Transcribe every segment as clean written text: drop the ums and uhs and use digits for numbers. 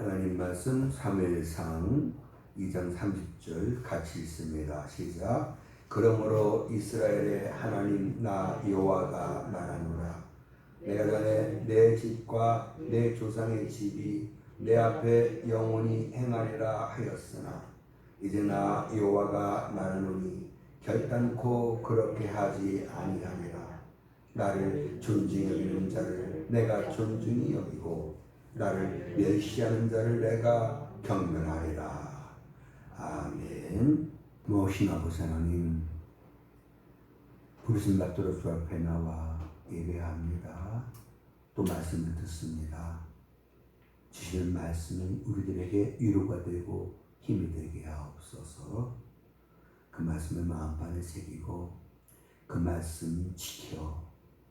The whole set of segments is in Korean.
하나님 말씀 사무엘상 2장 30절 같이 읽습니다. 시작. 그러므로 이스라엘의 하나님 나 여호와가 말하노라. 내가 전에 내 집과 내 조상의 집이 내 앞에 영원히 행하리라 하였으나 이제 나 여호와가 말하노니 결단코 그렇게 하지 아니하리라. 나를 존중히 여기는 자를 내가 존중히 여기고 나를 멸시하는 자를 내가 경멸하리라. 아멘. 모신 아버지 하나님, 부르심 받들어 주 앞에 나와 예배합니다. 또 말씀을 듣습니다. 주시는 말씀은 우리들에게 위로가 되고 힘이 되게 하옵소서. 그 말씀을 마음판에 새기고 그 말씀 지켜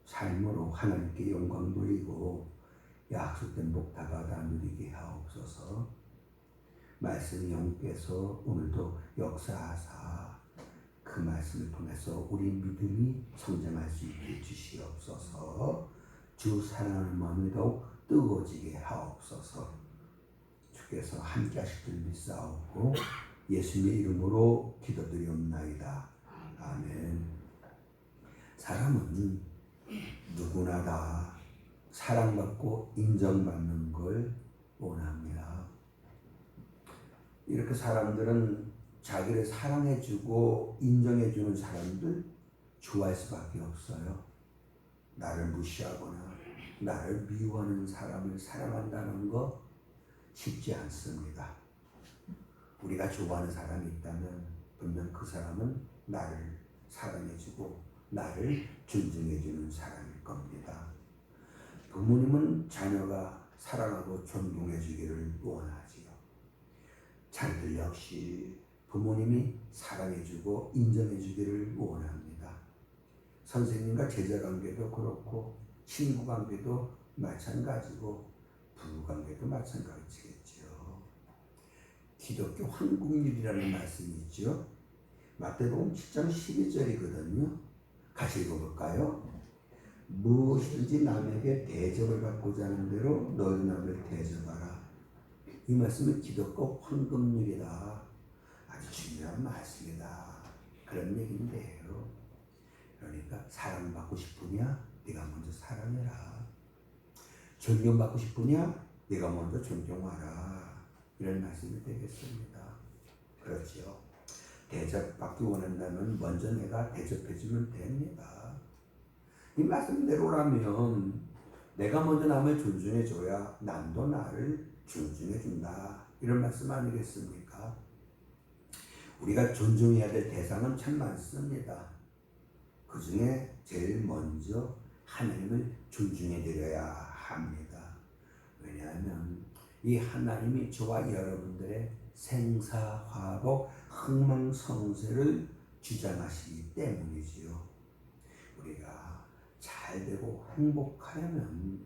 삶으로 하나님께 영광 돌리고 약속된 복 다가다 누리게 하옵소서. 말씀 영께서 오늘도 역사하사 그 말씀을 통해서 우리 믿음이 성장할 수 있게 주시옵소서. 주 사랑하는 마음이 더욱 뜨거워지게 하옵소서. 주께서 함께 하실 줄 믿사옵고 예수님의 이름으로 기도드리옵나이다. 아멘. 사람은 누구나 다 사랑받고 인정받는 걸 원합니다. 이렇게 사람들은 자기를 사랑해주고 인정해주는 사람들 좋아할 수밖에 없어요. 나를 무시하거나 나를 미워하는 사람을 사랑한다는 거 쉽지 않습니다. 우리가 좋아하는 사람이 있다면 분명 그 사람은 나를 사랑해주고 나를 존중해주는 사람일 겁니다. 부모님은 자녀가 사랑하고 존경해주기를 원하지요. 자녀들 역시 부모님이 사랑해주고 인정해주기를 원합니다. 선생님과 제자 관계도 그렇고 친구 관계도 마찬가지고 부부 관계도 마찬가지겠죠. 기독교 한국률이라는 말씀이 있죠. 마태복음 7장 12절이거든요. 같이 읽어볼까요? 무엇이든지 남에게 대접을 받고자 하는 대로 너희 남을 대접하라. 이 말씀은 기독교 황금률이다. 아주 중요한 말씀이다. 그런 얘기인데요. 그러니까 사랑받고 싶으냐? 네가 먼저 사랑해라. 존경받고 싶으냐? 네가 먼저 존경하라. 이런 말씀이 되겠습니다. 그렇죠. 대접받기 원한다면 먼저 내가 대접해주면 됩니다. 이 말씀대로라면 내가 먼저 남을 존중해줘야 남도 나를 존중해준다. 이런 말씀 아니겠습니까? 우리가 존중해야 될 대상은 참 많습니다. 그 중에 제일 먼저 하나님을 존중해드려야 합니다. 왜냐하면 이 하나님이 저와 여러분들의 생사화복 흥망성쇠를 주장하시기 때문이지요. 우리가 잘 되고 행복하려면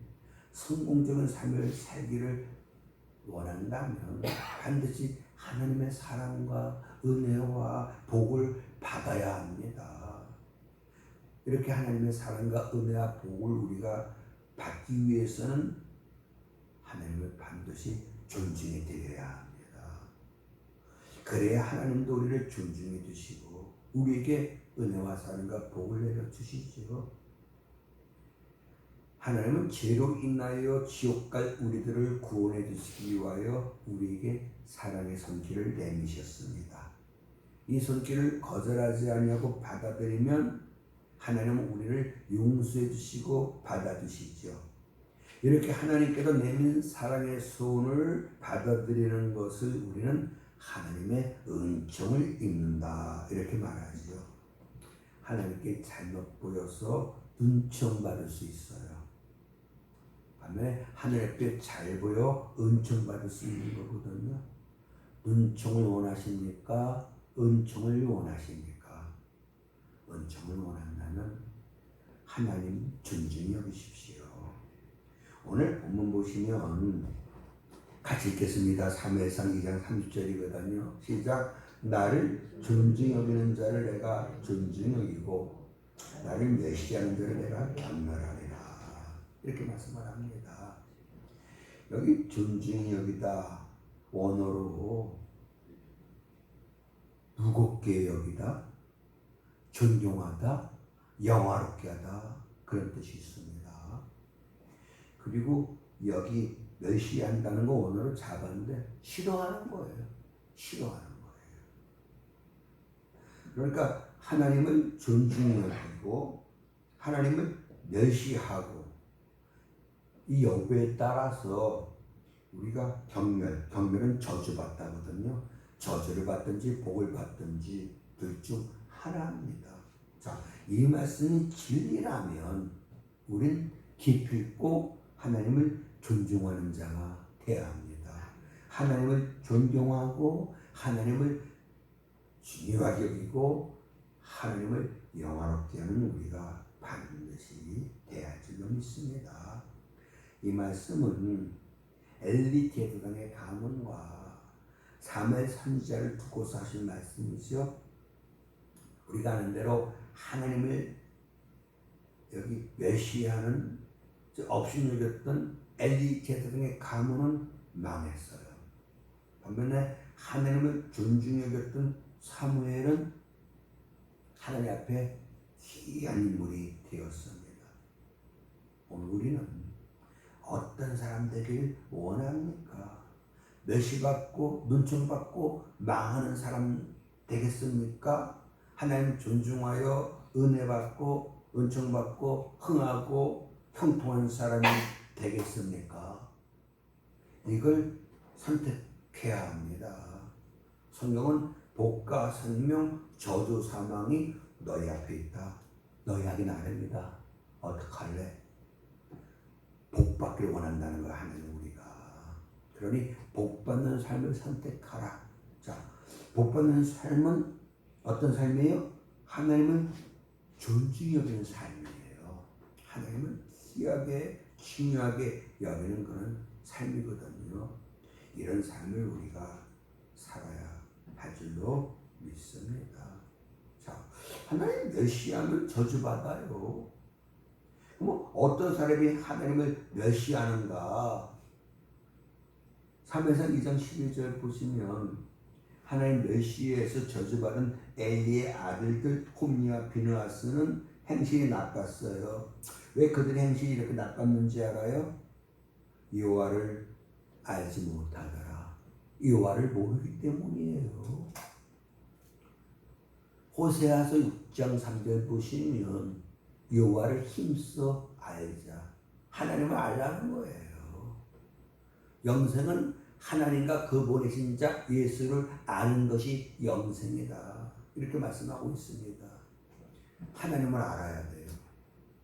성공적인 삶을 살기를 원한다면 반드시 하나님의 사랑과 은혜와 복을 받아야 합니다. 이렇게 하나님의 사랑과 은혜와 복을 우리가 받기 위해서는 하나님을 반드시 존중해 드려야 합니다. 그래야 하나님도 우리를 존중해 주시고 우리에게 은혜와 사랑과 복을 내려 주시지요. 하나님은 죄로 인하여 지옥 갈 우리들을 구원해 주시기 위하여 우리에게 사랑의 손길을 내미셨습니다. 이 손길을 거절하지 아니하고 받아들이면 하나님은 우리를 용서해 주시고 받아주시죠. 이렇게 하나님께서 내민 사랑의 손을 받아들이는 것을 우리는 하나님의 은총을 입는다. 이렇게 말하죠. 하나님께 잘못 보여서 은총 받을 수 있어요. 반면에 하나님께 잘 보여 은총 받을 수 있는 거거든요. 은총을 원하십니까? 은총을 원하십니까? 은총을 원한다면 하나님 존중히 여기십시오. 오늘 본문 보시면 같이 읽겠습니다. 사무엘상 2장 30절이거든요. 시작. 나를 존중히 여기는 자를 내가 존중히 여기고 나를 멸시하는 자를 내가 경멸하리라. 이렇게 말씀을 합니다. 여기 존중이 여기다 원어로 무겁게 여기다, 존경하다, 영화롭게 하다 그런 뜻이 있습니다. 그리고 여기 멸시한다는 거 원어로 잡았는데 싫어하는 거예요. 싫어하는 거예요. 그러니까 하나님을 존중히 여기고 하나님을 멸시하고 이 여부에 따라서 우리가 경멸은 저주받다거든요. 저주를 받든지 복을 받든지 둘 중 하나입니다. 자, 이 말씀이 진리라면 우린 기필코 하나님을 존중하는 자가 되어야 합니다. 하나님을 존경하고 하나님을 중요하게 여기고 하나님을 영화롭게 하는 우리가 반드시 되어야 줄로 믿습니다. 이 말씀은 엘리 제사장의 가문과 사무엘 선지자를 두고서 하신 말씀이죠. 우리가 아는 대로 하나님을 여기 멸시하는 업신여겼던 엘리 제사장의 가문은 망했어요. 반면에 하나님을 존중히 여겼던 사무엘은 하나님 앞에 귀한 인물이 되었습니다. 오늘 우리는 어떤 사람 되길 원합니까? 멸시받고 눈총받고 망하는 사람 되겠습니까? 하나님 존중하여 은혜받고 은총받고 흥하고 형통한 사람이 되겠습니까? 이걸 선택해야 합니다. 성경은 복과 생명, 저주, 사망이 너희 앞에 있다. 너희 하기 나름이다. 어떡할래? 복 받기를 원한다는 거야, 하나님 우리가. 그러니 복 받는 삶을 선택하라. 자, 복 받는 삶은 어떤 삶이에요? 하나님을 존중히 여기는 삶이에요. 하나님을 귀하게 중요하게 여기는 그런 삶이거든요. 이런 삶을 우리가 살아야 할 줄로 믿습니다. 자, 하나님 멸시하면 저주받아요. 그럼 어떤 사람이 하나님을 멸시하는가? 사무엘상 2장 11절 보시면 하나님 멸시에서 저주받은 엘리의 아들들 홈리와 비느하스는 행실이 나빴어요. 왜 그들의 행실이 이렇게 나빴는지 알아요? 여호와를 알지 못하더라. 여호와를 모르기 때문이에요. 호세아서 6장 3절 보시면 여호와를 힘써 알자. 하나님을 알라는 거예요. 영생은 하나님과 그 보내신 자 예수를 아는 것이 영생이다. 이렇게 말씀하고 있습니다. 하나님을 알아야 돼요.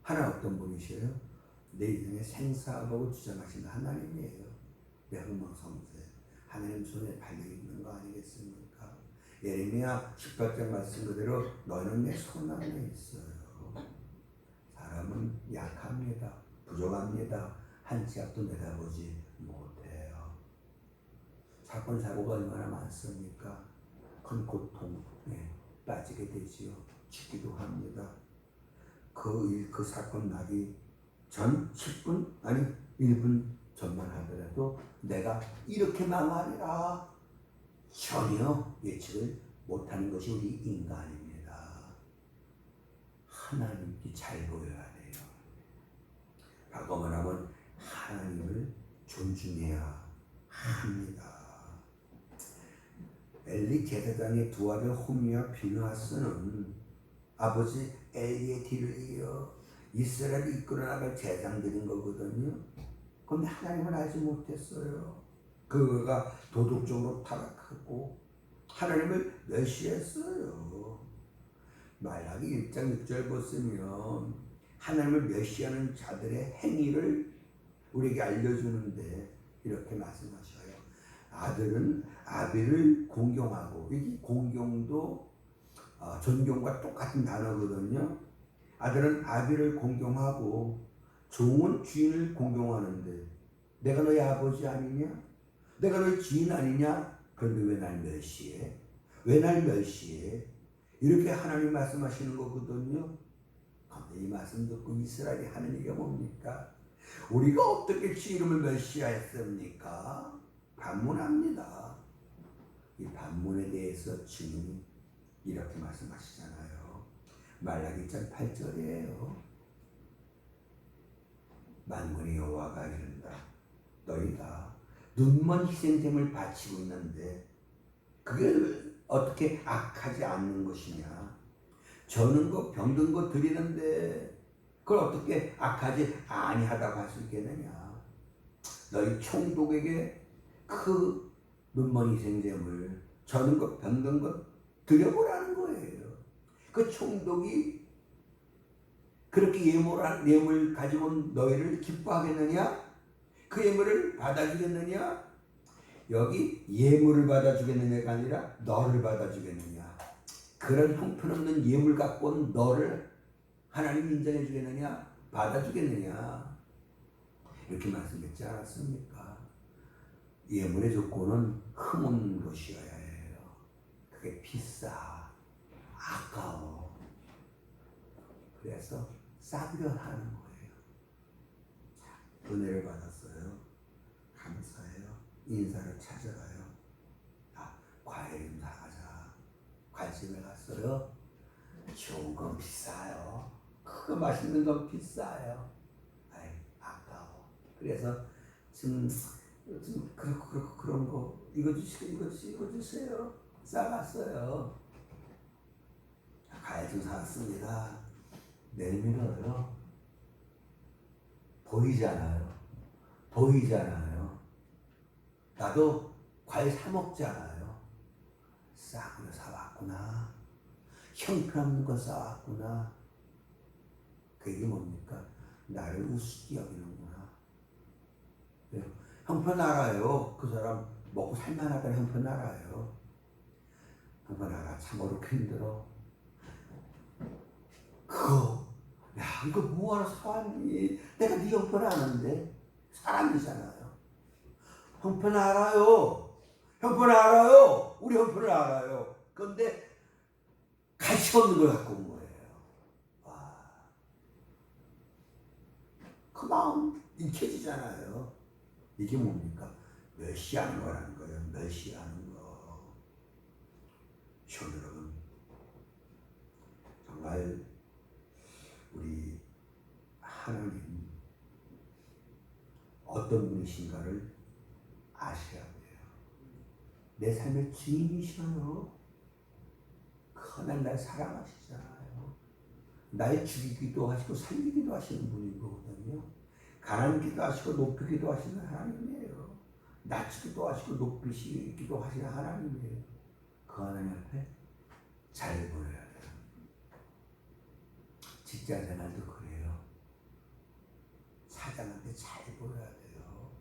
하나님 어떤 분이셔요? 내 인생의 생사하고 주장하시는 하나님이에요. 명망성세. 하나님 손에 달려있는 거 아니겠습니까? 예레미야 18장 말씀 그대로 너희는 내 손 안에 있어요. 사람은 약합니다. 부족합니다. 한 치 앞도 내다보지 못해요. 사건 사고가 얼마나 많습니까? 큰 고통에 빠지게 되지요. 죽기도 합니다. 그 사건 나기 전 10분 아니 1분 전만 하더라도 내가 이렇게 망하리라 전혀 예측을 못하는 것이 우리 인간입니다. 하나님께 잘 보여야 돼요. 라고 말하면 하나님을 존중해야 합니다. 엘리 제사장의 두 아들 홈리와 비느하스는 아버지 엘리의 뒤를 이어 이스라엘을 이끌어 나갈 제사장들인 거거든요. 그런데 하나님을 알지 못했어요. 그가 도덕적으로 타락하고 하나님을 멸시했어요. 말라기 1장 6절 보시면 하나님을 멸시하는 자들의 행위를 우리에게 알려주는데 이렇게 말씀하셔요. 아들은 아비를 공경하고, 이 공경도 존경과 똑같은 단어거든요. 아들은 아비를 공경하고 종은 주인을 공경하는데 내가 너희 아버지 아니냐? 내가 너희 주인 아니냐? 그런데 왜 날 멸시해? 왜 날 멸시해? 이렇게 하나님 말씀하시는 거거든요. 그런데 이 말씀 듣고 이스라엘이 하는 얘기가 뭡니까? 우리가 어떻게 주 이름을 멸시하였습니까? 반문합니다. 이 반문에 대해서 주님이 이렇게 말씀하시잖아요. 말라기 1장 8절이에요. 만군의 여호와가 이른다. 너희가 눈먼 희생제물 바치고 있는데 그게 어떻게 악하지 않는 것이냐? 저는 거 병든 거 드리는데 그걸 어떻게 악하지 아니하다고 할 수 있겠느냐? 너희 총독에게 그 눈먼 희생제물 저는 거 병든 거 드려보라는 거예요. 그 총독이 그렇게 예물 가지고 온 너희를 기뻐하겠느냐? 그 예물을 받아주겠느냐? 여기 예물을 받아주겠느냐가 아니라 너를 받아주겠느냐? 그런 형편없는 예물 갖고 온 너를 하나님 인정해 주겠느냐? 받아주겠느냐? 이렇게 말씀했지 않았습니까? 예물의 조건은 흠없는 것이어야 해요. 그게 비싸, 아까워. 그래서 싸구려 하는 거예요. 자, 은혜를 받았어요. 감사해요. 인사를 찾아가요. 과일 좀 사가자. 관심을 갔어요. 좋은 건 비싸요. 그거 맛있는 건 비싸요. 아이, 아까워. 그래서 좀 그런 거 이거 주시고 이거 주세요. 싸갔어요. 과일 좀 사왔습니다. 내밀어요. 보이잖아요. 나도 과일 사 먹잖아요. 싸구려 사왔구나. 형편없는 거 싸왔구나. 그게 뭡니까? 나를 우습게 여기는구나. 형편 알아요. 그 사람 먹고 살만하다는 형편 알아요. 형편 알아. 참으로 힘들어. 야, 이거 뭐하러 사왔니? 내가 네 형편 아는데 사람이잖아요. 형편 알아요. 우리 형편을 알아요. 그런데 가치 없는 걸 갖고 온 거예요. 와, 그 마음 익혀지잖아요. 이게 뭡니까? 멸시하는 거라는 거예요. 멸시하는 거. 시험 여러분, 정말 우리 하나님 어떤 분이신가를 아셔야 돼요. 내 삶의 주인이셔요. 하나님 날 사랑하시잖아요. 날 죽이기도 하시고 살리기도 하시는 분인 거거든요. 가난기도 하시고 높이기도 하시는 하나님이에요. 낮추기도 하시고 높이시기도 하시는 하나님이에요. 그 하나님 앞에 잘 보여야 돼요. 직장 생활도 그래요. 사장한테 잘 보여야 돼요.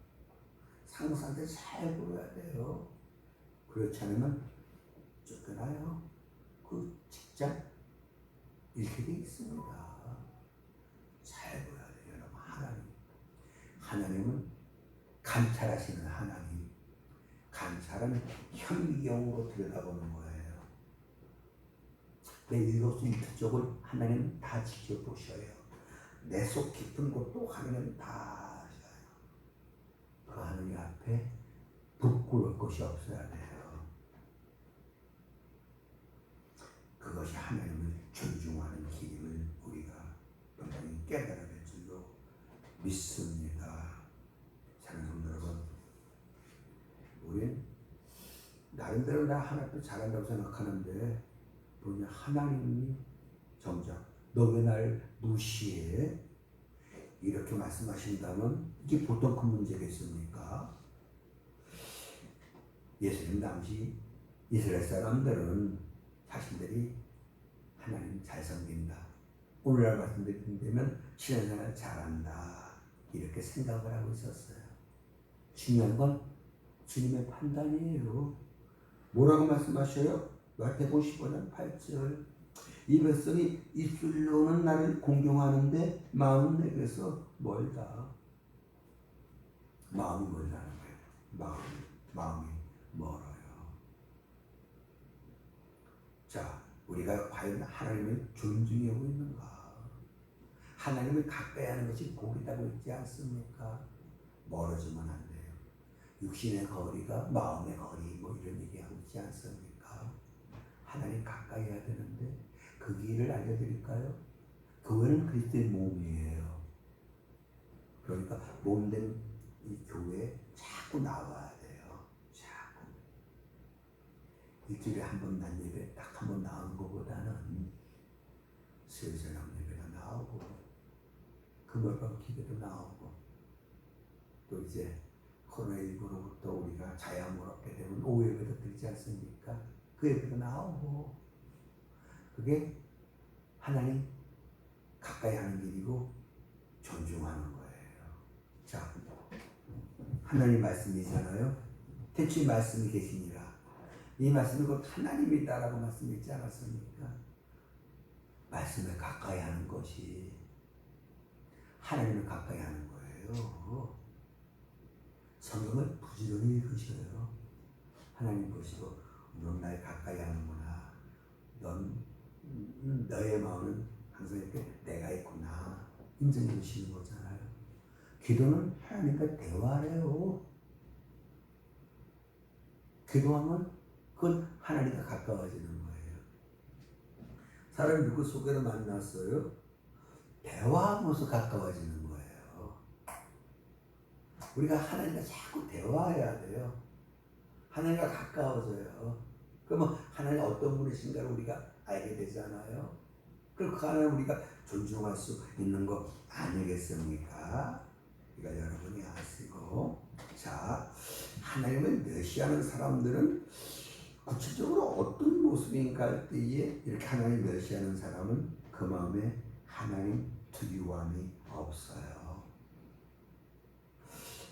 상사한테 잘 보여야 돼요. 그렇지 않으면 쫓겨나요. 그 직장 이렇게 돼 있습니다. 잘 보여야 돼요. 여러분, 하나님은 감찰하시는 하나님. 감찰은 현미경으로 들여다보는 거예요. 내 일거수일투족을 하나님은 다 지켜보셔요. 내 속 깊은 곳도 하나님은 다 아셔요. 그 하나님 앞에 부끄러울 것이 없어야 돼요. 그것이 하나님을 존중하는 길임을 우리가 분명히 깨달아야 될 줄로 믿습니다. 사랑하는 성도 여러분, 우리는 나름대로 나 하나님도 잘한다고 생각하는데 보면 하나님이 정작 너 왜 날 무시해? 이렇게 말씀하신다면 이게 보통 큰 문제겠습니까? 예수님 당시 이스라엘 사람들은 자신들이 하나님 잘 섬긴다. 오늘날 말씀드리면 신앙생활 잘한다. 이렇게 생각을 하고 있었어요. 중요한 건 주님의 판단이에요. 뭐라고 말씀하셔요? 마태복음 15장 8절. 이 백성이 입술로는 나를 공경하는데 마음은 내게서 멀다. 마음이 멀다는 거예요. 마음이 멀어요. 자, 우리가 과연 하나님을 존중하고 있는가? 하나님을 가까이 하는 것이 복이라고 있지 않습니까? 멀어지면 안 돼요. 육신의 거리가 마음의 거리 뭐 이런 얘기하고 있지 않습니까? 하나님 가까이 해야 되는데 그 길을 알려드릴까요? 교회는 그리스도의 몸이에요. 그러니까 몸된 이 교회에 자꾸 나와야 돼요. 자꾸. 일주일에 한 번 난 예배 딱 한 번 나오는 것보다는 수요일 저녁 예배가 나오고 금요일밤 기도도 나오고 또 이제 코로나19로부터 우리가 자양을 얻게 되면 오후 예배도 드리지 않습니까? 그 예배도 나오고 그게 하나님 가까이 하는 일이고 존중하는 거예요. 자, 하나님 말씀이잖아요. 태초에 말씀이 계시니라. 이 말씀이 곧 하나님이다라고 말씀했지 않았습니까? 말씀을 가까이 하는 것이 하나님을 가까이 하는 거예요. 성경을 부지런히 읽으셔요. 하나님 보시고 넌 날 가까이 하는구나. 넌 너의 마음은 항상 이렇게 내가 있구나. 인정해 주시는 거잖아요. 기도는 하나님과 대화래요. 기도하면 그건 하나님과 가까워지는 거예요. 사람이 누구 속에로 만났어요? 대화하면서 가까워지는 거예요. 우리가 하나님과 자꾸 대화해야 돼요. 하나님과 가까워져요. 그러면 하나님 어떤 분이신가를 우리가 알게 되잖아요. 그리고 그 하나님 우리가 존중할 수 있는 거 아니겠습니까? 그러니까 여러분이 아시고, 자, 하나님을 멸시하는 사람들은 구체적으로 어떤 모습인가 할 때에 이렇게 하나님 멸시하는 사람은 그 마음에 하나님 두려움이 없어요.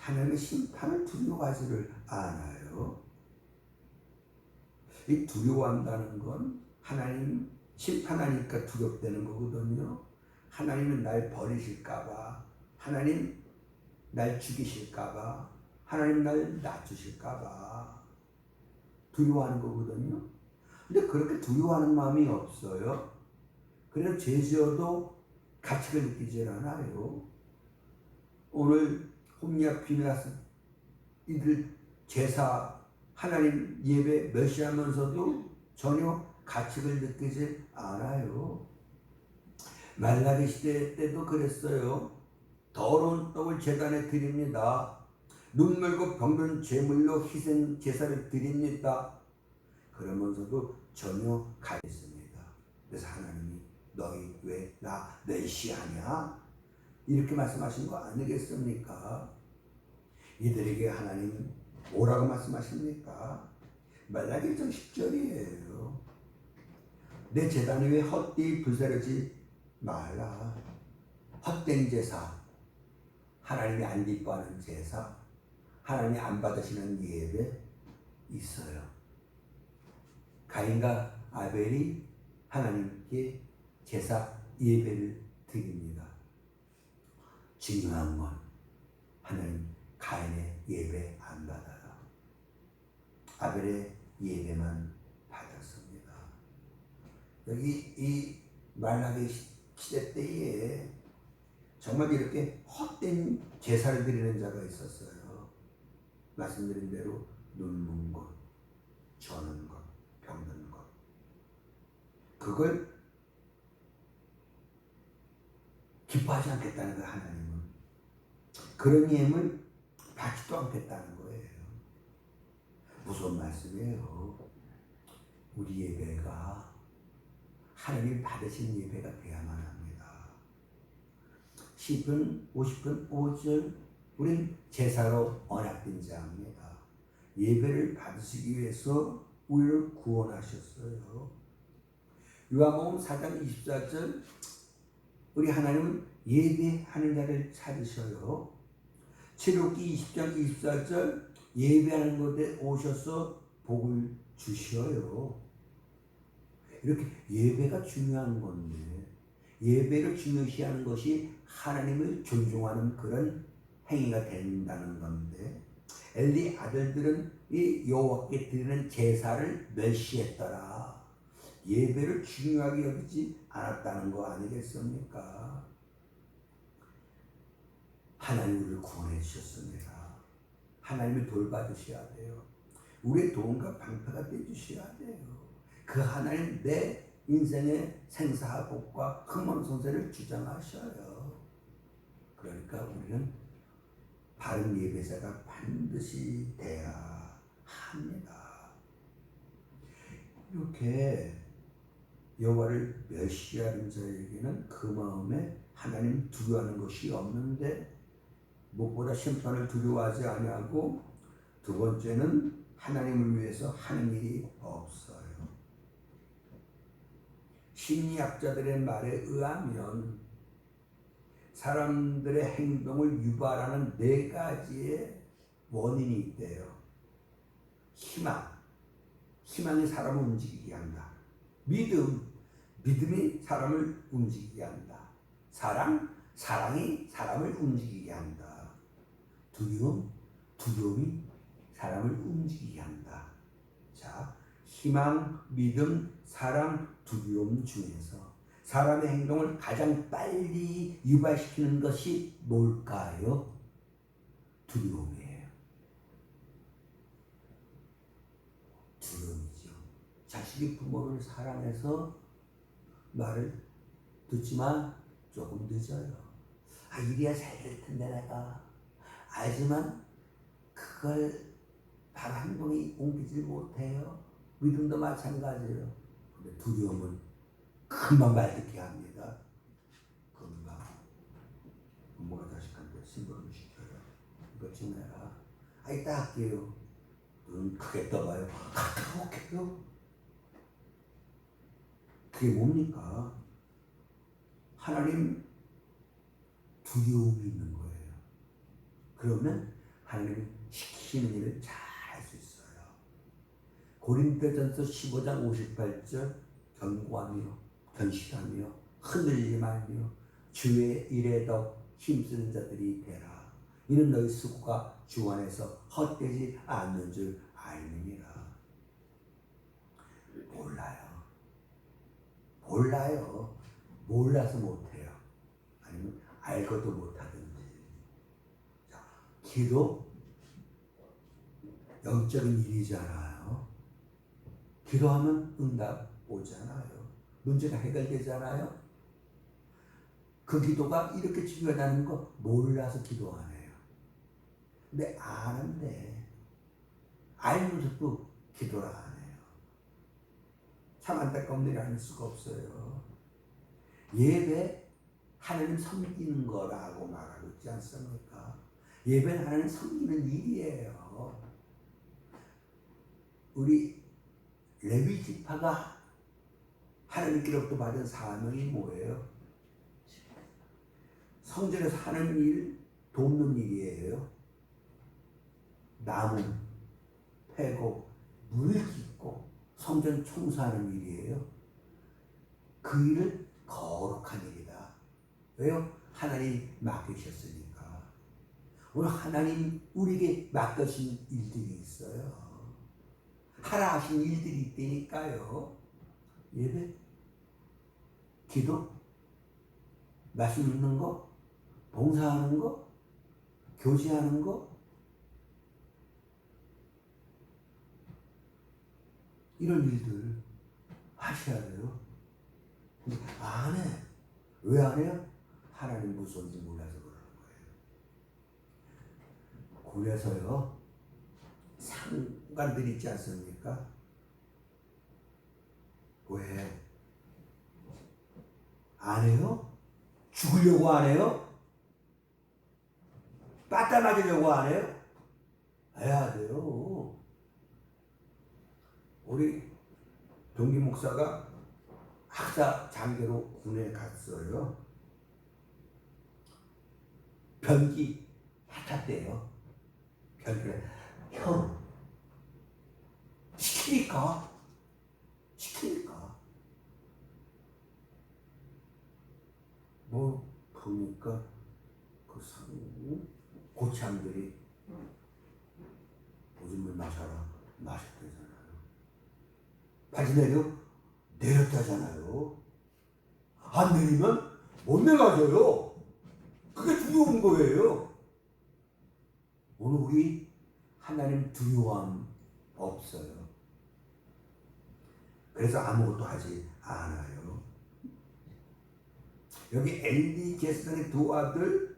하나님의 심판을 두려워하지를 않아요. 이 두려워한다는 건 하나님 심판하니까 두렵다는 거거든요. 하나님은 날 버리실까봐, 하나님 날 죽이실까봐, 하나님 날 낮추실까봐 두려워하는 거거든요. 근데 그렇게 두려워하는 마음이 없어요. 그래서 죄 지어도 가치를 느끼질 않아요. 오늘 홈리아 피네아스 이들 제사 하나님 예배 멸시하면서도 전혀 가치를 느끼지 않아요. 말라기 시대 때도 그랬어요. 더러운 떡을 제단에 드립니다. 눈물고 병든 제물로 희생 제사를 드립니다. 그러면서도 전혀 가했습니다. 그래서 하나님이 너희 왜 나 멸시하냐? 이렇게 말씀하신 거 아니겠습니까? 이들에게 하나님 뭐라고 말씀하십니까? 말라기 1장 10절이에요. 내 제단 위에 헛되이 불사르지 말라. 헛된 제사, 하나님이 안 기뻐하는 제사, 하나님이 안 받으시는 예배 있어요. 가인과 아벨이 하나님께 제사 예배를 드립니다. 중요한 건 하나님 가인의 예배 안 받아요. 아벨의 예배만 받았습니다. 여기 이 말라기 시대 때에 정말 이렇게 헛된 제사를 드리는 자가 있었어요. 말씀드린 대로 눈문 것, 저는 것, 병든 것. 그걸 기뻐하지 않겠다는 거예요, 하나님은. 그런 예물 받지도 않겠다는 거예요. 무슨 말씀이에요? 우리 예배가 하나님 받으신 예배가 돼야만 합니다. 시편 50편 5절 우린 제사로 언약된 자입니다. 예배를 받으시기 위해서 우리를 구원하셨어요. 요한복음 4장 24절 우리 하나님은 예배하는 자를 찾으셔요. 출애굽기 20장 24절 예배하는 곳에 오셔서 복을 주셔요. 이렇게 예배가 중요한 건데 예배를 중요시하는 것이 하나님을 존중하는 그런 행위가 된다는 건데 엘리 아들들은 이 여호와께 드리는 제사를 멸시했더라. 예배를 중요하게 여기지 않았다는 거 아니겠습니까? 하나님 우리를 구원해 주셨습니다. 하나님이 돌봐주셔야 돼요. 우리의 도움과 방패가 되주셔야 돼요. 그 하나님 내 인생의 생사복과 흥망성쇠를 주장하셔요. 그러니까 우리는 바른 예배자가 반드시 돼야 합니다. 이렇게 여호와를 멸시하는 자에게는 그 마음에 하나님 두려워하는 것이 없는데 무엇보다 심판을 두려워하지 아니하고 두 번째는 하나님을 위해서 하는 일이 없어요. 심리학자들의 말에 의하면 사람들의 행동을 유발하는 4가지의 원인이 있대요. 희망이 사람을 움직이게 한다. 믿음이 사람을 움직이게 한다. 사랑이 사람을 움직이게 한다. 두려움이 사람을 움직이게 한다. 자, 희망, 믿음, 사랑, 두려움 중에서 사람의 행동을 가장 빨리 유발시키는 것이 뭘까요? 두려움이에요. 두려움이죠. 자식이 부모를 사랑해서 말을 듣지만 조금 늦어요. 이래야 잘 될 텐데 내가 알지만 그걸 바로 행동에 옮기지 못해요. 믿음도 마찬가지예요. 근데 두려움은 금방 말 듣게 합니다. 금방. 부모가 자식한테 심부름을 시켜요. 이거 좀 해라. 이따 할게요. 눈 크게 떠봐요. 갔다 올게요. 그게 뭡니까? 하나님 두려움이 있는 거예요. 그러면 하나님이 시키는 일을 잘 할 수 있어요. 고린도전서 15장 58절 견실하며 흔들리지 말며 주의 일에 더 힘쓰는 자들이 되라. 이는 너희 수고가 주 안에서 헛되지 않는 줄 알느니라. 몰라서 못해요. 아니면 알고도 못하든지. 자, 기도 영적인 일이잖아요. 기도하면 응답 오잖아요. 문제가 해결되잖아요. 그 기도가 이렇게 중요하다는 거 몰라서 기도 안 해요. 근데 아는데 알면서도 기도를 안 해요. 참 안타까운 일이 아닐 수가 없어요. 예배 하나님 섬기는 거라고 말하고 있지 않습니까? 예배는 하나님 섬기는 일이에요. 우리 레위 지파가 하나님께로부터 받은 사명이 뭐예요? 성전에서 하는 일, 돕는 일이에요. 나무 패고 물 깃고 성전 청소하는 일이에요. 그 일을 거룩한 일이다. 왜요? 하나님 맡기셨으니까. 오늘 하나님 우리에게 맡겨진 일들이 있어요. 하라 하신 일들이 있다니까요. 예배, 기도, 말씀 읽는 거, 봉사하는 거, 교제하는 거, 이런 일들 하셔야 돼요. 근데 안 해. 왜 안 해요? 하나님 무서운지 몰라서 그러는 거예요. 그래서요, 상관들 있지 않습니까? 왜? 안 해요? 죽으려고 안 해요? 빠따 맞으려고 안 해요? 해야 돼요. 우리 동기 목사가 학사 장교로 군에 갔어요. 변기 핫했대요. 변기를 형 시키니까 뭐 보니까 그 고참들이 오줌을 마셔라 마셨대잖아요. 바지 내렸다잖아요. 안 내리면 못 내가져요. 그게 두려운 거예요. 오늘 우리 하나님 두려움 없어요. 그래서 아무것도 하지 않아요. 여기 엘리 게스선의 두 아들,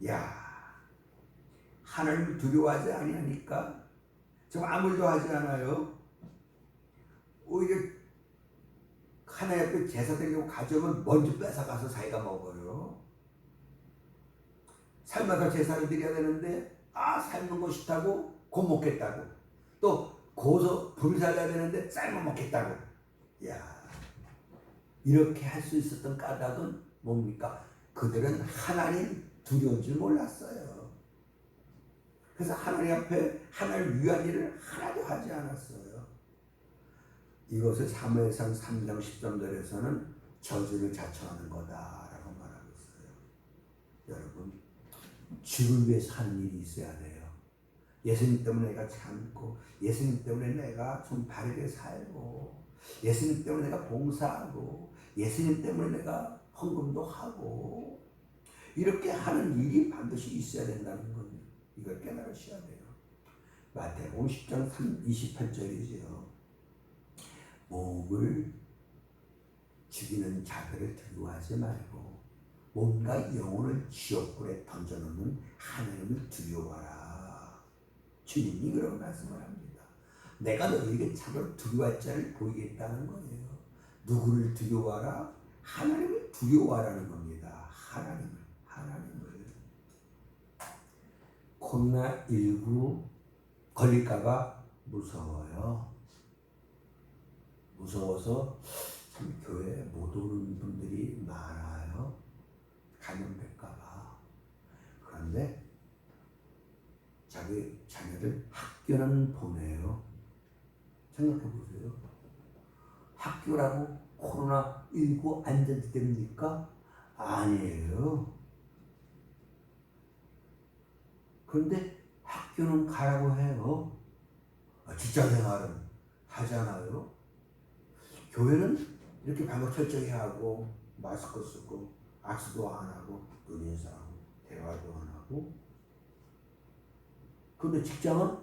야, 하나님을 두려워하지 아니하니까 정말 아무 일도 하지 않아요. 오히려 하나님 앞에 제사 드리려고 가져오면 먼저 뺏어가서 자기가 먹어요. 삶아서 제사를 드려야 되는데 삶는 거 싫다고 곧 먹겠다고, 또 고서 불 살려야 되는데 삶아 먹겠다고. 야, 이렇게 할 수 있었던 까닭은 뭡니까? 그들은 하나님 두려운 줄 몰랐어요. 그래서 하나님 앞에 하나님을 위한 일을 하나도 하지 않았어요. 이것을 사무엘상 3장 10절에서는 저주를 자초하는 거다라고 말하고 있어요. 여러분, 주를 위해서 하는 일이 있어야 돼요. 예수님 때문에 내가 참고, 예수님 때문에 내가 좀 바르게 살고, 예수님 때문에 내가 봉사하고, 예수님 때문에 내가 헌금도 하고, 이렇게 하는 일이 반드시 있어야 된다는 건 이걸 깨달으셔야 돼요. 마태복음 10장 28절이지요. 몸을 죽이는 자들을 두려워하지 말고 몸과 영혼을 지옥불에 던져놓는 하나님을 두려워하라. 주님이 그런 말씀을 합니다. 내가 너희에게 참으로 두려워할 자를 보이겠다는 거예요. 누구를 두려워하라? 하나님을 두려워하라는 겁니다. 하나님을. 코로나19 걸릴까봐 무서워요. 무서워서 참 교회에 못 오는 분들이 많아요. 감염될까봐. 그런데 자기 자녀들 학교는 보내요. 생각해 보세요. 학교라고 코로나19 안전됩니까? 아니에요. 그런데 학교는 가라고 해요. 직장생활은 하잖아요. 교회는 이렇게 방역 철저히 하고 마스크 쓰고 악수도 안 하고 눈인사하고 대화도 안 하고. 그런데 직장은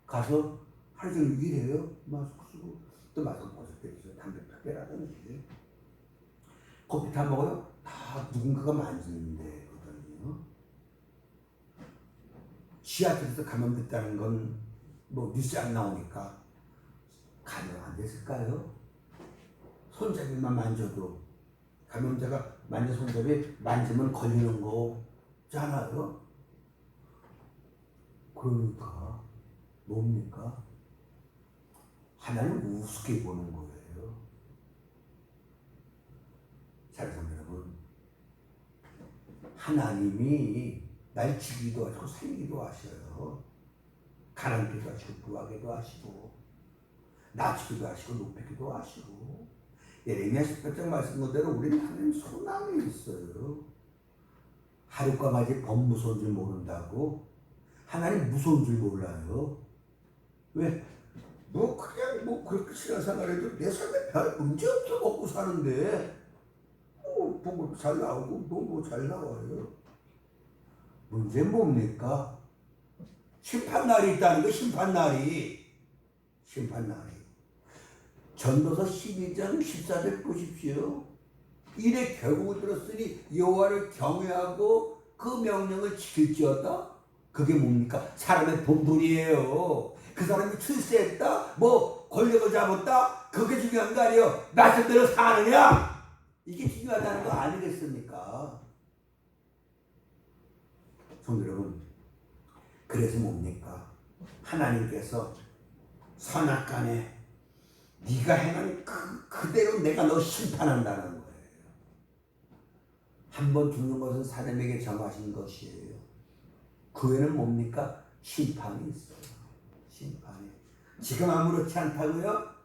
가서 하루 종일 일해요. 마스크 쓰고 또 마스크 벗을 때 있어요. 담배 펴라든지 커피 타 먹어요. 다 누군가가 만지는데 거든요. 지하철에서 감염됐다는 건 뭐 뉴스 안 나오니까 감염 안 됐을까요? 손잡이만 만져도 감염자가 만진 손잡이 만지면 걸리는 거잖아요. 그러니까 뭡니까? 하나님 우습게 보는 거예요. 사랑하는 여러분, 하나님이 날 죽이기도 하시고 살리기도 하셔요. 가난하게도 하시고 부하게도 하시고 낮추기도 하시고 높이기도 하시고. 예레미야 18장 말씀 그대로 우리는 하나님 손 안에 있어요. 하룻과 같이 범 무서운 줄 모른다고? 하나님 무서운 줄 몰라요. 왜? 그냥 그렇게 신앙생활해도 내 삶에 별 문제 없어 먹고 사는데 뭐 잘 나오고 뭐 잘 나와요. 문제는 뭡니까? 심판날이 있다는 거. 심판날이. 전도서 12장 14절 보십시오. 이래 결국을 들었으니 여호와를 경외하고 그 명령을 지킬지어다. 그게 뭡니까? 사람의 본분이에요. 그 사람이 출세했다, 권력을 잡았다, 그게 중요한 거 아니에요. 말씀대로 사느냐, 이게 중요하다는 거 아니겠습니까? 성도 여러분, 그래서 뭡니까? 하나님께서 선악간에 네가 행한 그대로 내가 너 심판한다는 거예요. 한 번 죽는 것은 사람에게 정하신 것이에요. 그 외에는 뭡니까? 심판이 있어요. 심판이. 지금 아무렇지 않다고요?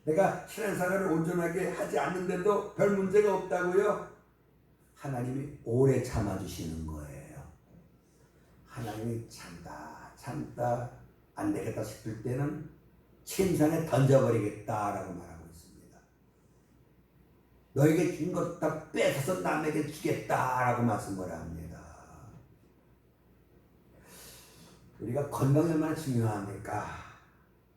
내가 신앙생활을 온전하게 하지 않는데도 별 문제가 없다고요? 하나님이 오래 참아주시는 거예요. 하나님이 참다 안 되겠다 싶을 때는 침상에 던져버리겠다라고 말하고 있습니다. 너에게 준 것 다 뺏어서 남에게 주겠다라고 말씀을 합니다. 우리가 건강이 얼마나 중요합니까?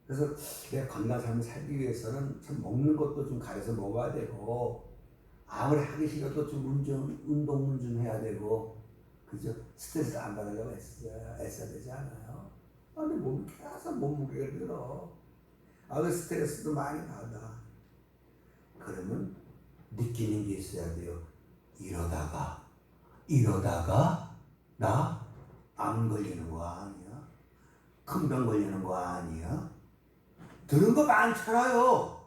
그래서 내가 건강한 삶을 살기 위해서는 참 먹는 것도 좀 가려서 먹어야 되고, 아무리 하기 싫어도 좀 운동은 좀 해야 되고, 그죠? 스트레스 안 받으려고 애써야 되지 않아요? 아, 근데 몸이 계속 몸무게가 늘어. 아, 그 스트레스도 많이 받아. 그러면 느끼는 게 있어야 돼요. 이러다가 나 암 걸리는 거 아니야? 큰 병 걸리는 거 아니야? 들은 거 많잖아요.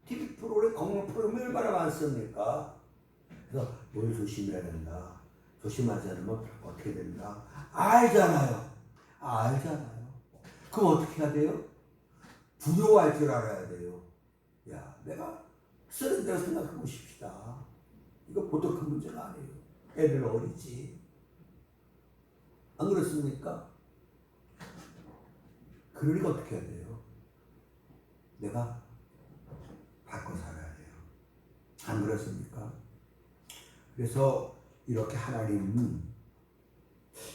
TV 프로그램, 건강 프로그램이 얼마나 많습니까? 그래서 뭘 조심해야 된다. 조심하지 않으면 어떻게 된다. 알잖아요. 그럼 어떻게 해야 돼요? 두려워할 줄 알아야 돼요. 야, 내가 쓰는 대로 생각하고 싶시다. 이거 보통 큰 문제가 아니에요. 애들 어리지. 안 그렇습니까? 그러니까 어떻게 해야 돼요? 내가 바꿔 살아야 돼요. 안 그렇습니까? 그래서 이렇게 하나님은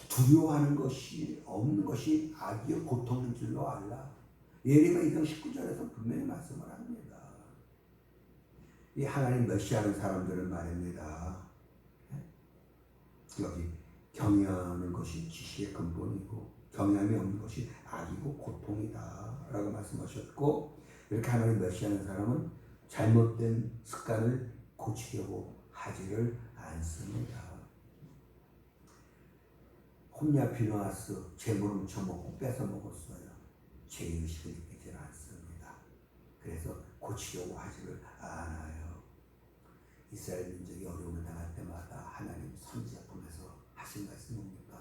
두려워하는 것이 없는 것이 악이요 고통인 줄로 알라. 예레미야 2장 19절에서 분명히 말씀을 합니다. 이 하나님 멸시하는 사람들은 말입니다. 여기 경외하는 것이 지식의 근본이고 경외함이 없는 것이 악이고 고통이다 라고 말씀하셨고, 이렇게 하나님 멸시하는 사람은 잘못된 습관을 고치려고 하지를 않습니다. 홈냐 비누아스 재물을 묻혀먹고 뺏어 먹었어요. 죄의식을 느끼지 않습니다. 그래서 고치려고 하지를 않아요. 이스라엘 민족이 어려움을 당할 때마다 하나님 선지자 통해서 하신 말씀이 뭡니까?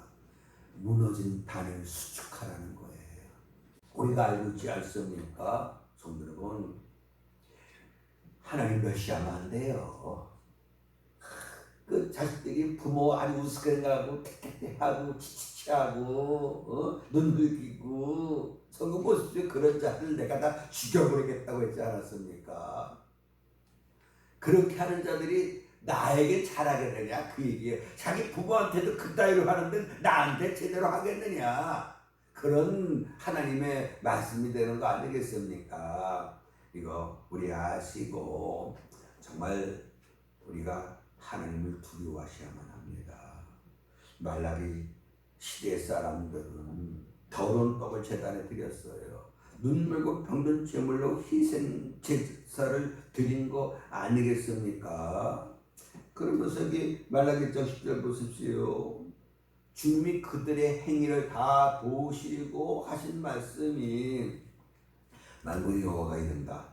무너진 단을 수축하라는 거예요. 우리가 알고 있지 않습니까? 성도 여러분, 하나님 멸시하면 안 돼요. 그 자식들이 부모 아주 우습게 생각하고 택택하고 치치치하고 눈 긁히고 성경 보십시오. 그런 자들 내가 다 죽여버리겠다고 했지 않았습니까? 그렇게 하는 자들이 나에게 잘하게 되냐 그 얘기예요. 자기 부모한테도 그따위로 하는데 나한테 제대로 하겠느냐, 그런 하나님의 말씀이 되는 거 아니겠습니까? 이거 우리 아시고 정말 우리가 하나님을 두려워하셔야만 합니다. 말라기 시대 사람들은 더러운 떡을 제단에 드렸어요. 눈물고 병든 제물로 희생 제사를 드린 거 아니겠습니까? 그러면서 여기 말라기 1장 10절 보십시오. 주님이 그들의 행위를 다 보시고 하신 말씀이 만군의 여호와가 이른다.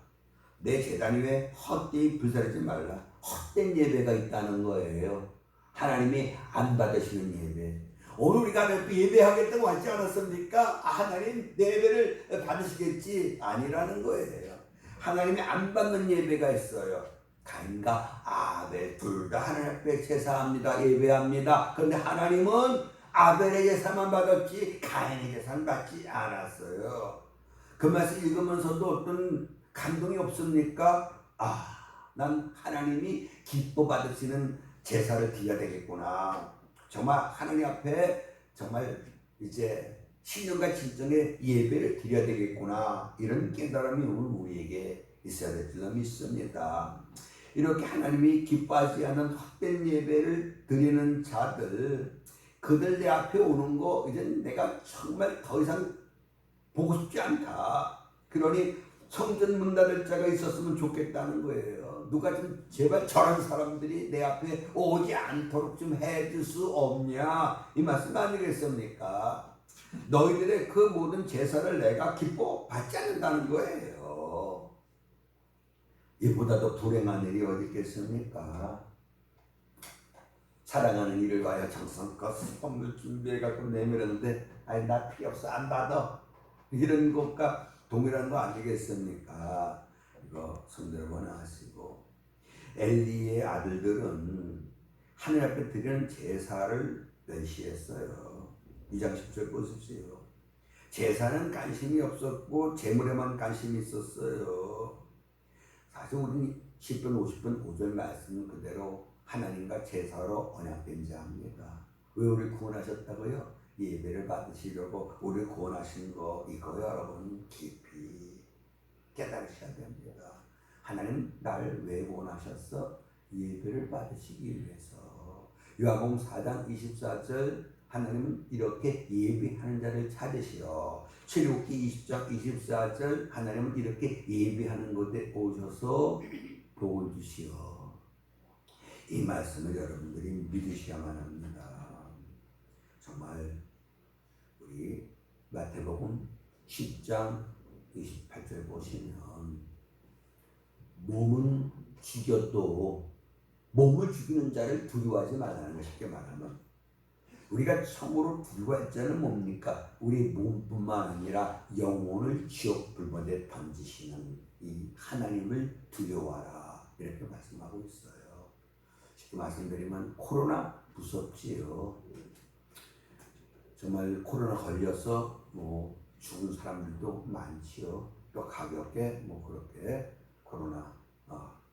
내 제단 위에 헛되이 불사르지 말라. 헛된 예배가 있다는 거예요. 하나님이 안 받으시는 예배. 오늘 우리가 예배하겠다고 하지 않았습니까? 하나님 내 예배를 받으시겠지? 아니라는 거예요. 하나님이 안 받는 예배가 있어요. 가인과 아벨 둘 다 하나님 앞에 제사합니다. 예배합니다. 그런데 하나님은 아벨의 제사만 받았지 가인의 제사는 받지 않았어요. 그 말씀 읽으면서도 어떤 감동이 없습니까? 난 하나님이 기뻐 받으시는 제사를 드려야 되겠구나. 정말 하나님 앞에 정말 이제 신령과 진정의 예배를 드려야 되겠구나. 이런 깨달음이 오늘 우리에게 있어야 될 줄 믿습니다. 이렇게 하나님이 기뻐하지 않는 헛된 예배를 드리는 자들, 그들 내 앞에 오는 거 이제 내가 정말 더 이상 보고 싶지 않다. 그러니 성전 문 닫을 자가 있었으면 좋겠다는 거예요. 누가 좀 제발 저런 사람들이 내 앞에 오지 않도록 좀 해줄 수 없냐, 이 말씀 아니겠습니까? 너희들의 그 모든 제사를 내가 기뻐 받지 않는다는 거예요. 이보다 더 불행한 일이 어디 있겠습니까? 사랑하는 이를 위하여 정성껏 선물 준비해갖고 내밀었는데 아니 나 필요 없어 안 받아, 이런 것과 동일한 거 아니겠습니까? 이거 성도 여러분 아시고, 엘리의 아들들은 하늘 앞에 드리는 제사를 멸시했어요. 2장 10절 보십시오. 제사는 관심이 없었고 제물에만 관심이 있었어요. 사실 우리는 10분 50분 5절 말씀 그대로 하나님과 제사로 언약된 자입니다. 왜 우리 구원하셨다고요? 예배를 받으시려고 우리를 구원하신 거 이거 여러분 깊이 깨달으셔야 됩니다. 하나님 나를 왜 구원하셨어? 예배를 받으시기 위해서. 요한복음 4장 24절 하나님은 이렇게 예배하는 자를 찾으시어. 출애굽기 20장 24절 하나님은 이렇게 예배하는 곳에 오셔서 복을 주시어. 이 말씀을 여러분들이 믿으셔야만 합니다. 정말 우리 마태복음 10장 28절 보시면 몸은 죽여도 몸을 죽이는 자를 두려워하지 말라는 거. 쉽게 말하면 우리가 참으로 두려워할 자는 뭡니까? 우리 몸뿐만 아니라 영혼을 지옥 불못에 던지시는 이 하나님을 두려워하라 이렇게 말씀하고 있어요. 쉽게 말씀드리면 코로나 무섭지요. 정말 코로나 걸려서 죽은 사람들도 많지요. 또 가볍게 그렇게 코로나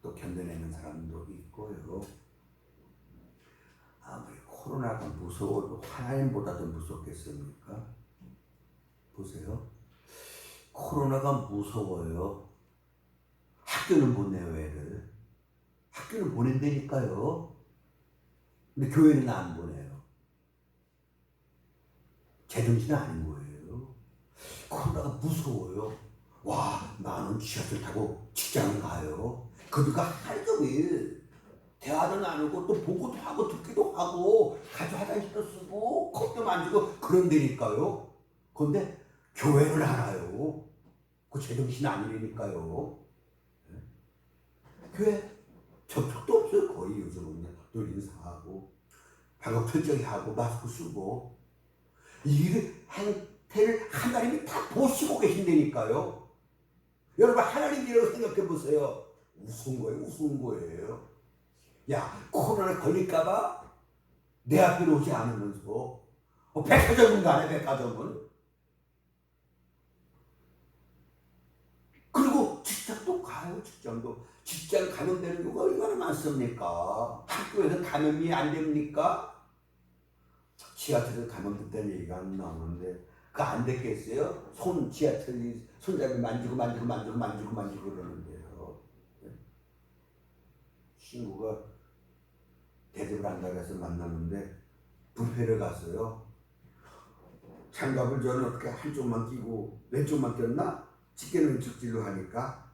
또 견뎌내는 사람도 있고요. 아무리 코로나가 무서워도 하나님보다 더 무섭겠습니까? 보세요. 코로나가 무서워요. 학교는 보내요, 애를. 학교는 보낸다니까요. 근데 교회는 안 보내요. 제정신이 아닌 거예요. 코로나가 무서워요. 와, 나는 지하철 타고 직장을 가요. 그러니까 하루 종일 대화도 나누고 또 보고도 하고 듣기도 하고 가서 화장실도 쓰고 컵도 만지고 그런다니까요. 그런데 교회를 알아요. 그 제정신 아니라니까요. 교회 접촉도 없어요. 거의 요즘은 그냥 늘 인사하고 방역 철저히 하고 마스크 쓰고 이 행태를 하나님이 다 보시고 계신다니까요. 여러분 하나님이라고 생각해 보세요. 우스운 거예요. 야, 코로나 걸릴까봐 내 앞에 오지 않으면서 백화점은 가네, 백화점은. 그리고 직장도 가요, 직장도. 직장 감염되는 경우가 얼마나 많습니까? 학교에서 감염이 안 됩니까? 지하철에서 감염됐다는 얘기가 안 나오는데 그거 안 됐겠어요? 지하철이 손잡이 만지고 그러는데요. 친구가 대접을 한다고 해서 만났는데 뷔페를 갔어요. 장갑을 저는 어떻게 한쪽만 끼고 왼쪽만 꼈나? 집게는 왼쪽질로 하니까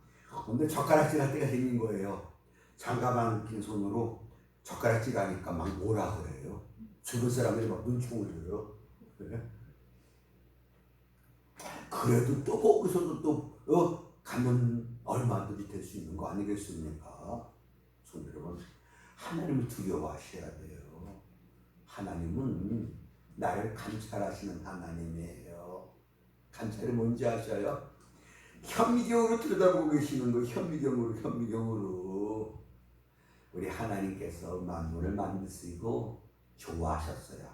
근데 젓가락질 할 때가 생긴 거예요. 장갑 안 낀 손으로 젓가락질 하니까 막 뭐라 그래요. 주변 사람들이 막 눈총을 줘요. 그래도 또 거기서도 또 감염 얼마든지 될 수 있는 거 아니겠습니까? 여러분, 하나님을 두려워하셔야 돼요. 하나님은 나를 감찰하시는 하나님이에요. 감찰이 뭔지 아셔요? 현미경으로 들여다보고 계시는 거. 현미경으로 우리 하나님께서 만물을 만드시고 좋아하셨어요.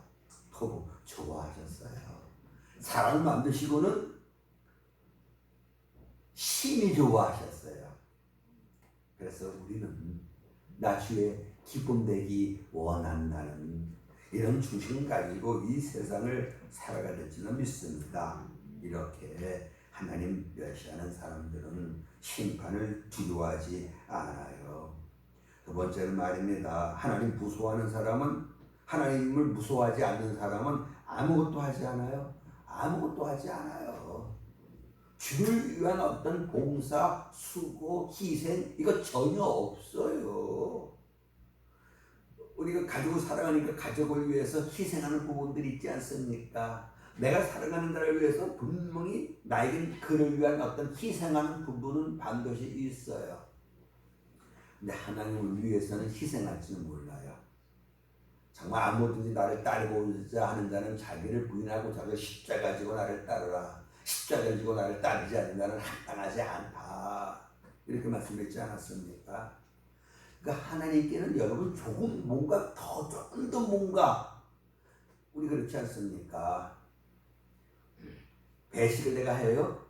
좋아하셨어요. 사람을 만드시고는 심히 좋아하셨어요. 그래서 우리는 나 주의 기쁨 되기 원한다는 이런 중심 가지고 이 세상을 살아가야 될지는 믿습니다. 이렇게 하나님 멸시하는 사람들은 심판을 두려워하지 않아요. 두 번째는 말입니다. 하나님 무서워하는 사람은, 하나님을 무서워하지 않는 사람은 아무것도 하지 않아요. 아무것도 하지 않아요. 주를 위한 어떤 봉사, 수고, 희생 이거 전혀 없어요. 우리가 가족을 사랑하니까 가족을 위해서 희생하는 부분들이 있지 않습니까? 내가 사랑하는 자를 위해서 분명히 나에겐 그를 위한 어떤 희생하는 부분은 반드시 있어요. 근데 하나님을 위해서는 희생할지는 몰라요. 정말 아무든지 나를 따르고자 하는 자는 자기를 부인하고 자기 십자가 지고 나를 따르라. 십자가를 지고 나를 따르지 않는 자는 합당하지 않다. 이렇게 말씀했지 않았습니까? 그러니까 하나님께는 여러분 조금 더 뭔가 우리 그렇지 않습니까? 배식을 내가 해요.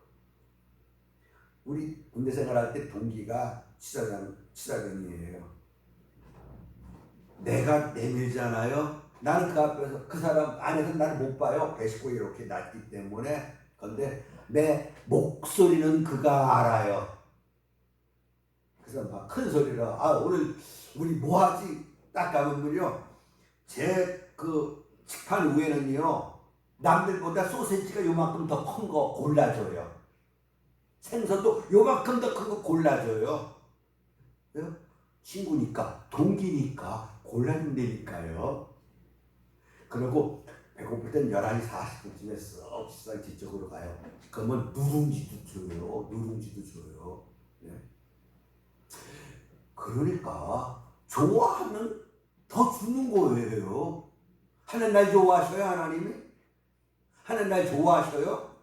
우리 군대 생활할 때 동기가 치사장이에요. 내가 내밀잖아요. 나는 그 앞에서 그 사람 안에서 나를 못 봐요. 배시고 이렇게 낮기 때문에. 근데 내 목소리는 그가 알아요. 그래서 막 큰 소리로 오늘 우리 뭐 하지? 딱 가면요 제 그 식판 위에는요 남들보다 소세지가 요만큼 더 큰 거 골라줘요. 생선도 요만큼 더 큰 거 골라줘요. 왜요? 친구니까 동기니까 골라준다니까요. 그리고 배고플 땐 11시 40분쯤에 썩 식당 뒤쪽으로 가요. 그러면 누룽지도 줘요. 누룽지도 줘요. 예? 그러니까 좋아하면 더 주는 거예요. 하나님 날 좋아하셔요, 하나님이? 하나님 날 좋아하셔요?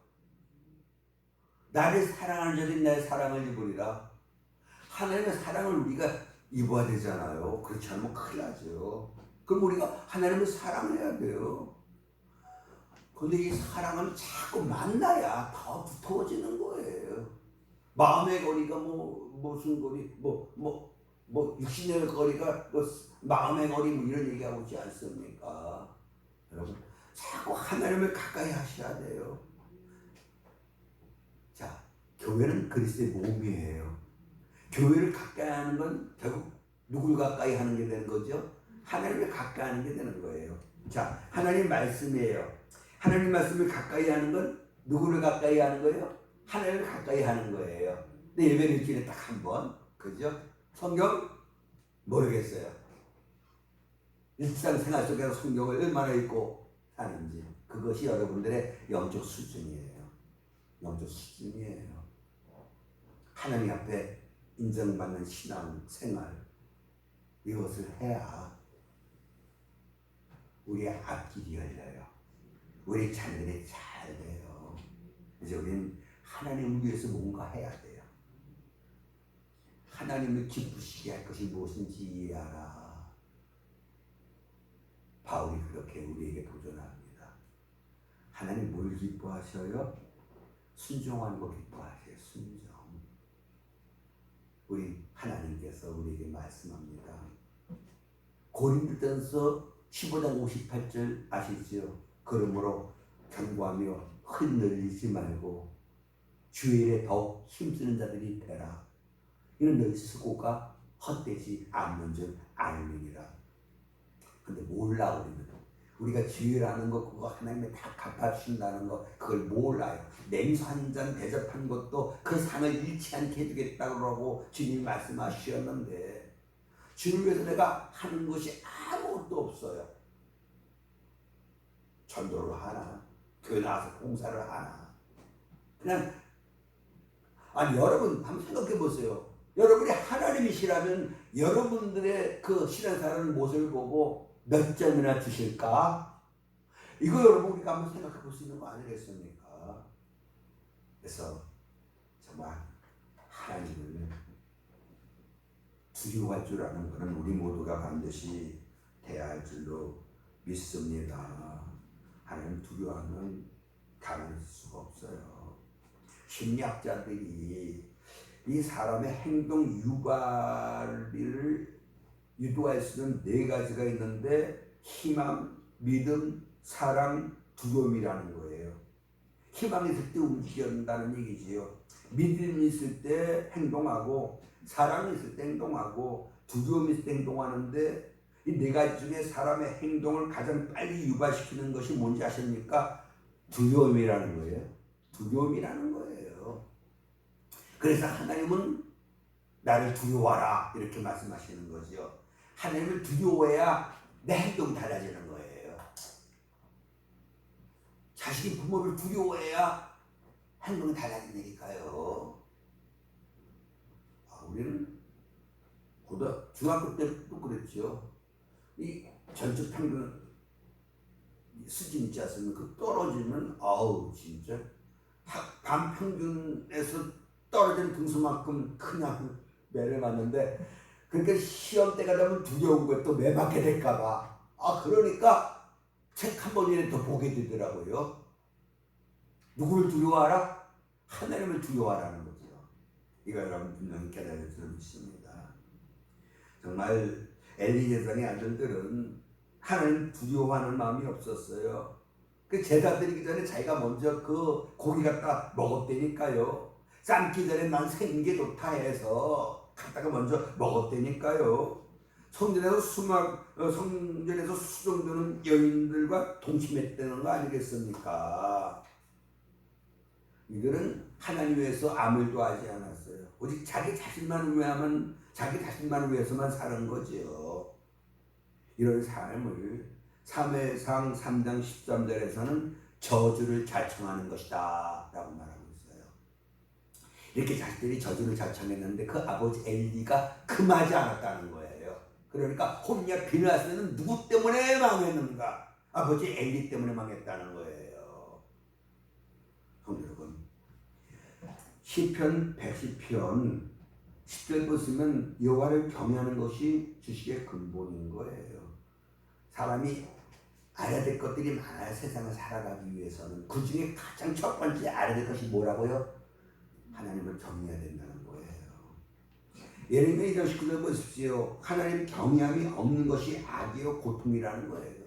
나를 사랑하는 자들이 나의 사랑을 입으리라. 하나님의 사랑을 우리가 입어야 되잖아요. 그렇지 않으면 큰일 나죠. 그럼 우리가 하나님을 사랑해야 돼요. 근데 이 사랑은 자꾸 만나야 더 두터워지는 거예요. 마음의 거리가 무슨 거리, 육신의 거리가 마음의 거리 이런 얘기하고 있지 않습니까? 여러분, 자꾸 하나님을 가까이 하셔야 돼요. 자, 교회는 그리스도의 몸이에요. 교회를 가까이 하는 건 결국 누굴 가까이 하는 게 되는 거죠? 하나님을 가까이 하는 게 되는 거예요. 자, 하나님 말씀이에요. 하나님 말씀을 가까이 하는 건 누구를 가까이 하는 거예요? 하나님을 가까이 하는 거예요. 근데 예배 일주일에 딱 한 번, 그죠? 성경 모르겠어요. 일상생활 속에서 성경을 얼마나 읽고 사는지 그것이 여러분들의 영적 수준이에요. 영적 수준이에요. 하나님 앞에 인정받는 신앙 생활 이것을 해야 우리의 앞길이 열려요. 우리 자녀들이 잘 돼요. 이제 우리는 하나님을 위해서 뭔가 해야 돼요. 하나님을 기쁘시게 할 것이 무엇인지 이해하라. 바울이 그렇게 우리에게 도전합니다. 하나님 뭘 기뻐하셔요? 순종하는 거 기뻐하세요. 순종. 우리 하나님께서 우리에게 말씀합니다. 고린도전서 15장 58절 아시죠? 그러므로 경고하며 흔들리지 말고 주일에 더욱 힘쓰는 자들이 되라. 이는 너희 수고가 헛되지 않는 줄 알미니라. 근데 몰라 우리가 주일하는 거 그거 하나님이 다 갚아주신다는 거 그걸 몰라요. 냉수 한 잔 대접한 것도 그 상을 잃지 않게 해주겠다고 그러고 주님이 말씀하셨는데 주를 위해서 내가 하는 것이 아무것도 없어요. 전도를 하나 교회 나와서 봉사를 하나 그냥 여러분 한번 생각해 보세요. 여러분이 하나님이시라면 여러분들의 그 신앙생활의 모습을 보고 몇 점이나 주실까? 이거 여러분 우리가 한번 생각해 볼 수 있는 거 아니겠습니까? 그래서 정말 하나님을 두려워할 줄 아는 것은 우리 모두가 반드시 돼야 할 줄로 믿습니다. 하나님 두려워하면 가만히 있을 수가 없어요. 심리학자들이 이 사람의 행동 유발을 유도할 수 있는 4가지가 있는데 희망, 믿음, 사랑, 두려움이라는 거예요. 희망이 있을 때 움직인다는 얘기지요. 믿음이 있을 때 행동하고 사랑이 있을 때 행동하고 두려움이 있을 때 행동하는데 이 4가지 중에 사람의 행동을 가장 빨리 유발시키는 것이 뭔지 아십니까? 두려움이라는 거예요. 두려움이라는 거예요. 그래서 하나님은 나를 두려워하라 이렇게 말씀하시는 거죠. 하나님을 두려워해야 내 행동이 달라지는 거예요. 자식이 부모를 두려워해야 행동이 달라진다니까요. 우리는 중학교 때도 그랬죠. 이 전체 평균 수준 있지 않습니까? 그 떨어지면 진짜 반 평균에서 떨어진 등수만큼 크냐고 매를 맞는데 그러니까 시험 때가 되면 두려운 거예요. 또 매 맞게 될까봐. 그러니까 책 한 번이라도 더 보게 되더라고요. 누구를 두려워하라? 하나님을 두려워하라는 거죠. 이거 여러분 분명히 깨달을 줄 믿습니다. 정말 엘리 제사장의 아들들은 하나님 두려워하는 마음이 없었어요. 그 제사 드리기 전에 자기가 먼저 그 고기 갖다 먹었다니까요. 삶기 전에 난 생긴 게 좋다 해서 갖다가 먼저 먹었다니까요. 성전에서 수종드는 여인들과 동침했다는 거 아니겠습니까? 이들은 하나님 위해서 아무 일도 하지 않았어요. 오직 자기 자신만을 위해서만 사는 거죠. 이런 삶을 사무엘상 3장 13절에서는 저주를 자청하는 것이다 라고 말하고 있어요. 이렇게 자식들이 저주를 자청했는데 그 아버지 엘리가 금하지 않았다는 거예요. 그러니까 홈리와 비느하스는 누구 때문에 망했는가? 아버지 엘리 때문에 망했다는 거예요. 여러분, 시편 110편 10절 보시면 여호와를 경외하는 것이 주식의 근본인 거예요. 사람이 알아야 될 것들이 많아요. 세상을 살아가기 위해서는. 그 중에 가장 첫 번째 알아야 될 것이 뭐라고요? 하나님을 경외해야 된다는 거예요. 예레미야 2장 19절 보십시오. 하나님 경외함이 없는 것이 악이요 고통이라는 거예요.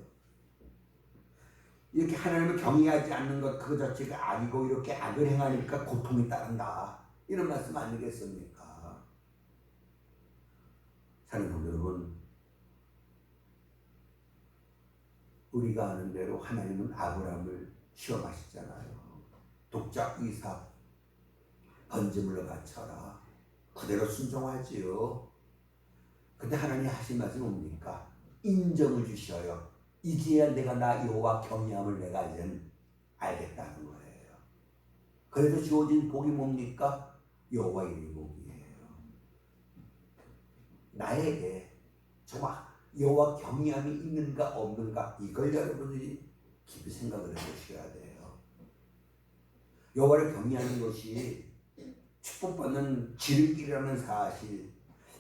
이렇게 하나님을 경외하지 않는 것 그 자체가 악이고 이렇게 악을 행하니까 고통이 따른다. 이런 말씀 아니겠습니까? 사랑하는 성도 여러분, 우리가 아는 대로 하나님은 아브라함을 시험하시잖아요. 독자 이삭 번제물로 바쳐라. 그대로 순종하지요. 근데 하나님 하신 말씀이 뭡니까? 인정을 주셔요. 이제야 내가 나 여호와 경외함을 내가 이제 알겠다는 거예요. 그래서 주어진 복이 뭡니까? 여호와 이름의 복이에요. 나에게 정말 여호와 경외함이 있는가 없는가 이걸 여러분들이 깊이 생각을 해보셔야 돼요. 여호와를 경외하는 것이 축복받는 지름길이라는 사실,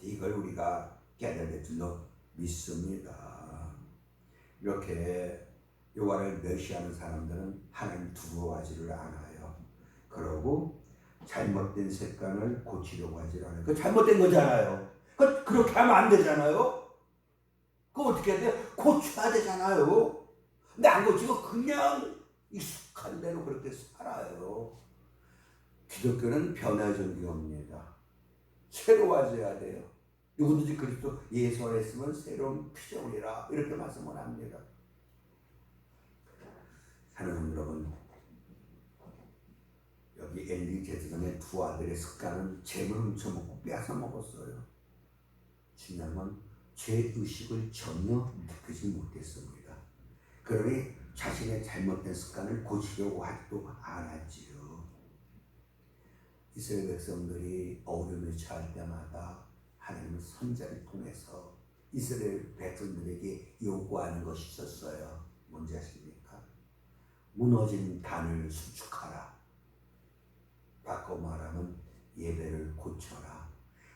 이걸 우리가 깨달을 될 줄로 믿습니다. 이렇게 여호와를 멸시하는 사람들은 하나님 두려워하지를 않아요. 그러고 잘못된 습관을 고치려고 하지 않아요. 그 잘못된 거잖아요. 그렇게 하면 안 되잖아요. 그거 어떻게 해야 돼요? 고쳐야 되잖아요. 근데 안 고치고 그냥 익숙한 대로 그렇게 살아요. 기독교는 변화전기입니다. 새로워져야 돼요. 누구든지 그리스도 예수 안에 있으면 새로운 피조물이라 이렇게 말씀을 합니다. 사랑하는 여러분, 여기 엘리 제사장의 두 아들의 습관은 재물 훔쳐먹고 빼앗아 먹었어요. 중요한 건 죄의식을 전혀 느끼지 못했습니다. 그러니 자신의 잘못된 습관을 고치려고 하지도 않았지요. 이스라엘 백성들이 어려움을 처할 때마다 하나님은 선자를 통해서 이스라엘 백성들에게 요구하는 것이 있었어요. 뭔지 아십니까? 무너진 단을 수축하라. 바꿔 말하면 예배를 고쳐라.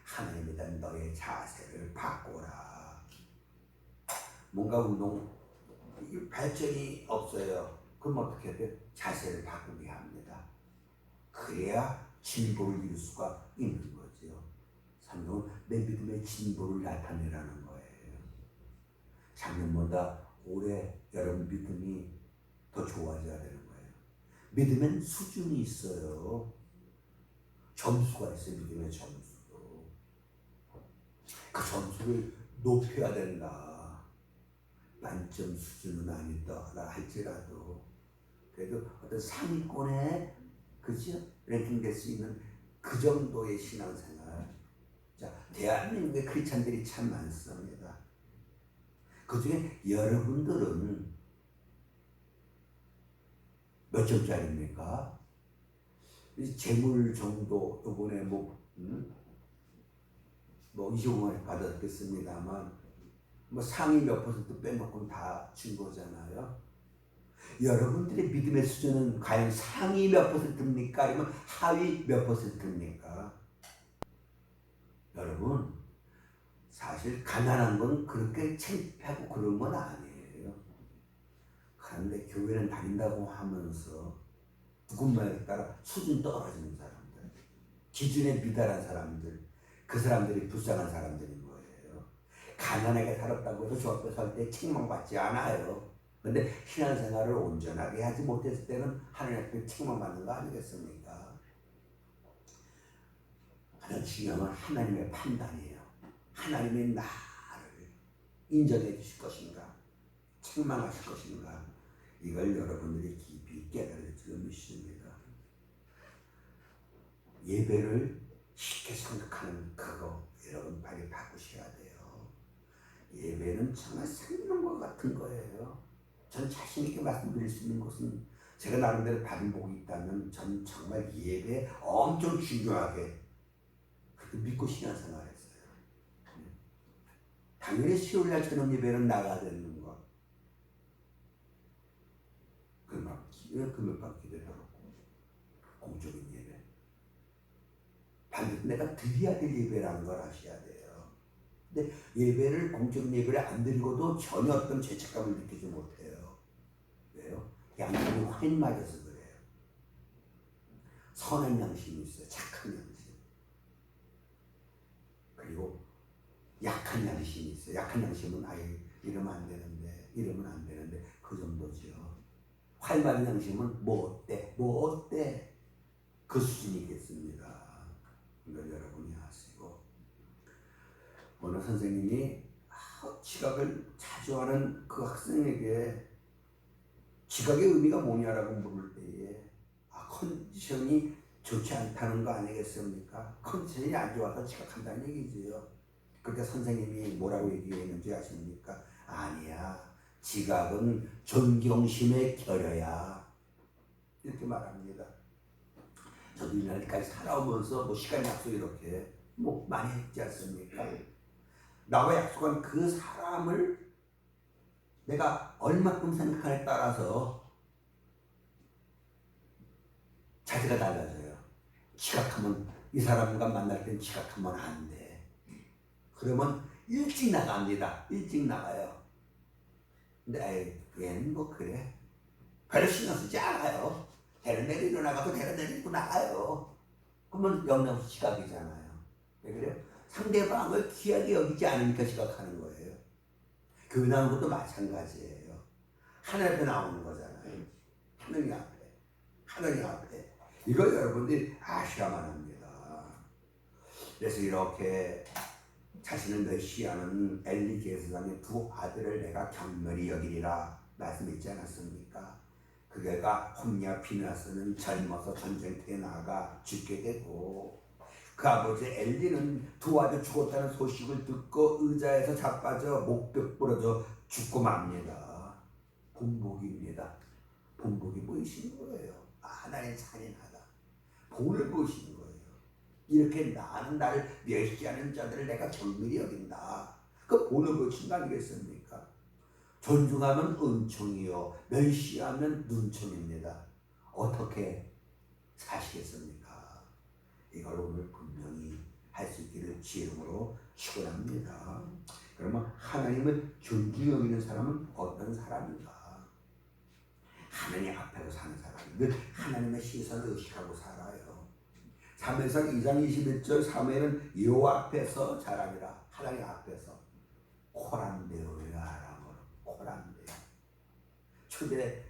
하나님에 대한 너의 자세를 바꿔라. 뭔가 운동 발전이 없어요. 그럼 어떻게 해야 돼? 자세를 바꾸게 합니다. 그래야 진보를 이룰 수가 있는 거죠. 성경은 내 믿음의 진보를 나타내라는 거예요. 작년보다 올해 여러분 믿음이 더 좋아져야 되는 거예요. 믿음엔 수준이 있어요. 점수가 있어요. 믿음의 점수. 그 점수를 높여야 된다. 만점 수준은 아니더라 할지라도 그래도 어떤 상위권에 그죠? 랭킹될 수 있는 그 정도의 신앙생활. 자, 대한민국의 크리스찬들이 참 많습니다. 그 중에 여러분들은 몇 점짜리입니까? 재물 정도 이번에 뭐 25만 받았겠습니다만 상위 몇 퍼센트 빼놓고는 다 준 거잖아요. 여러분들의 믿음의 수준은 과연 상위 몇 퍼센트입니까? 아니면 하위 몇 퍼센트입니까? 여러분, 사실 가난한 건 그렇게 창피하고 그런 건 아니에요. 그런데 교회는 다닌다고 하면서 누군 말에 따라 수준 떨어지는 사람들, 기준에 미달한 사람들, 그 사람들이 불쌍한 사람들인 거예요. 가난하게 살았다고 해서 주 앞에 설 때 책망받지 않아요. 근데 신앙생활을 온전하게 하지 못했을 때는 하나님 앞에 책망받는 거 아니겠습니까? 가장 중요한 건 하나님의 판단이에요. 하나님의 나를 인정해 주실 것인가, 책망하실 것인가, 이걸 여러분들이 깊이 깨달을 줄 믿습니다. 예배를 쉽게 생각하는 그거 여러분 빨리 바꾸셔야 돼요. 예배는 정말 생명과 같은 거예요. 전 자신 있게 말씀드릴 수 있는 것은 제가 나름대로 받은 복이 있다면 전 정말 예배 엄청 중요하게 그렇게 믿고 신앙생활했어요. 당연히 수요일날 저녁 예배는 나가야 되는 거. 금요일밤 기도하고 공적인 예배. 반드시 내가 드려야 될 예배라는 걸 아셔야 돼요. 근데 예배를 공적인 예배를 안 드리고도 전혀 어떤 죄책감을 느끼지 못해요. 왜요? 양심이 확 맞아서 그래요. 선한 양심이 있어요. 착한 양심. 그리고 약한 양심이 있어요. 약한 양심은 아예 이러면 안 되는데, 이러면 안 되는데 그 정도죠. 활발한 양심은 뭐 어때 그 수준이겠습니다. 이걸 여러분이 아시고, 어느 선생님이 지각을 자주 하는 그 학생에게 지각의 의미가 뭐냐라고 물을 때에 컨디션이 좋지 않다는 거 아니겠습니까? 컨디션이 안 좋아서 지각한다는 얘기지요. 그때 선생님이 뭐라고 얘기했는지 아십니까? 아니야, 지각은 존경심의 결여야, 이렇게 말합니다. 저도 이날까지 살아오면서 뭐 시간 약속 이렇게 뭐 많이 했지 않습니까? 나와 약속한 그 사람을 내가 얼마큼 생각하냐에 따라서 자세가 달라져요. 지각하면, 이 사람과 만날 땐 지각하면 안 돼. 그러면 일찍 나갑니다. 일찍 나가요. 근데 얘는 뭐 그래, 별로 신경 쓰지 않아요. 대는 대로 일어나가고 대는 대로 입고 나가요. 그러면 영영수 지각이잖아요. 왜 그래요? 상대방을 귀하게 여기지 않으니까 지각하는 거예요. 교회 나오는 것도 마찬가지예요. 하늘 앞에 나오는 거잖아요. 하느님 앞에. 이걸 여러분들이 아셔야만 합니다. 그래서 이렇게 자신을 메시아는 엘리 제사장의 두 아들을 내가 경멸히 여기리라 말씀했지 않았습니까? 그가 홈리와 피느하스는 젊어서 전쟁터에 나가 죽게 되고, 그 아버지 엘리는 두 아들 죽었다는 소식을 듣고 의자에서 자빠져 목뼈 부러져 죽고 맙니다. 본복입니다. 본복이 보이시는 거예요. 하나님 잔인하다. 본을 보시는 거예요. 이렇게 나를 멸시하는 자들을 내가 정밀히 여긴다. 그 본을 보시는 거 아니겠습니까? 존중하면 은총이요, 멸시하면 눈총입니다. 어떻게 사시겠습니까? 이걸 오늘 분명히 할 수 있기를 주의 이름으로 축원합니다. 그러면 하나님을 존중히 여기는 사람은 어떤 사람인가? 하나님 앞에서 사는 사람이 늘 하나님의 시선을 의식하고 살아요. 사무엘상 2장 21절, 사무엘은 여호와 앞에서 자라니라. 하나님 앞에서. 코란데오야 아람어로 코란데오. 초대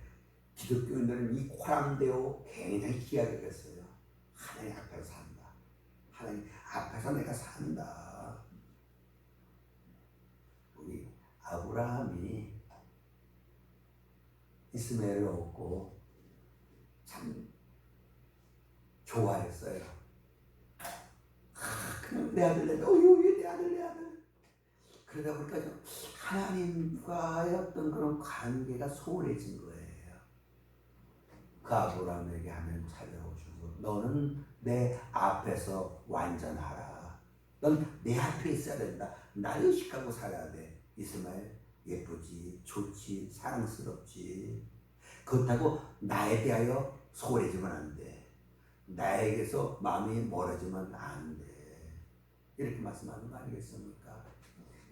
기독교인들은 이 코란데오 굉장히 귀하게 됐어요. 하나님 앞에서 산다. 하나님 앞에서 내가 산다. 우리 아브라함이 이스마엘을 얻고 참 좋아했어요. 그냥 내 아들, 내 아들. 그러다 보니까 하나님과의 어떤 그런 관계가 소홀해진 거예요. 그 아브라함에게 하나님 찾아오셔서 너는 내 앞에서 완전하라. 넌 내 앞에 있어야 된다. 나를 의식하고 살아야 돼. 이스마엘 예쁘지, 좋지, 사랑스럽지. 그렇다고 나에 대하여 소홀해지면 안 돼. 나에게서 마음이 멀어지면 안 돼. 이렇게 말씀하는 거 아니겠습니까?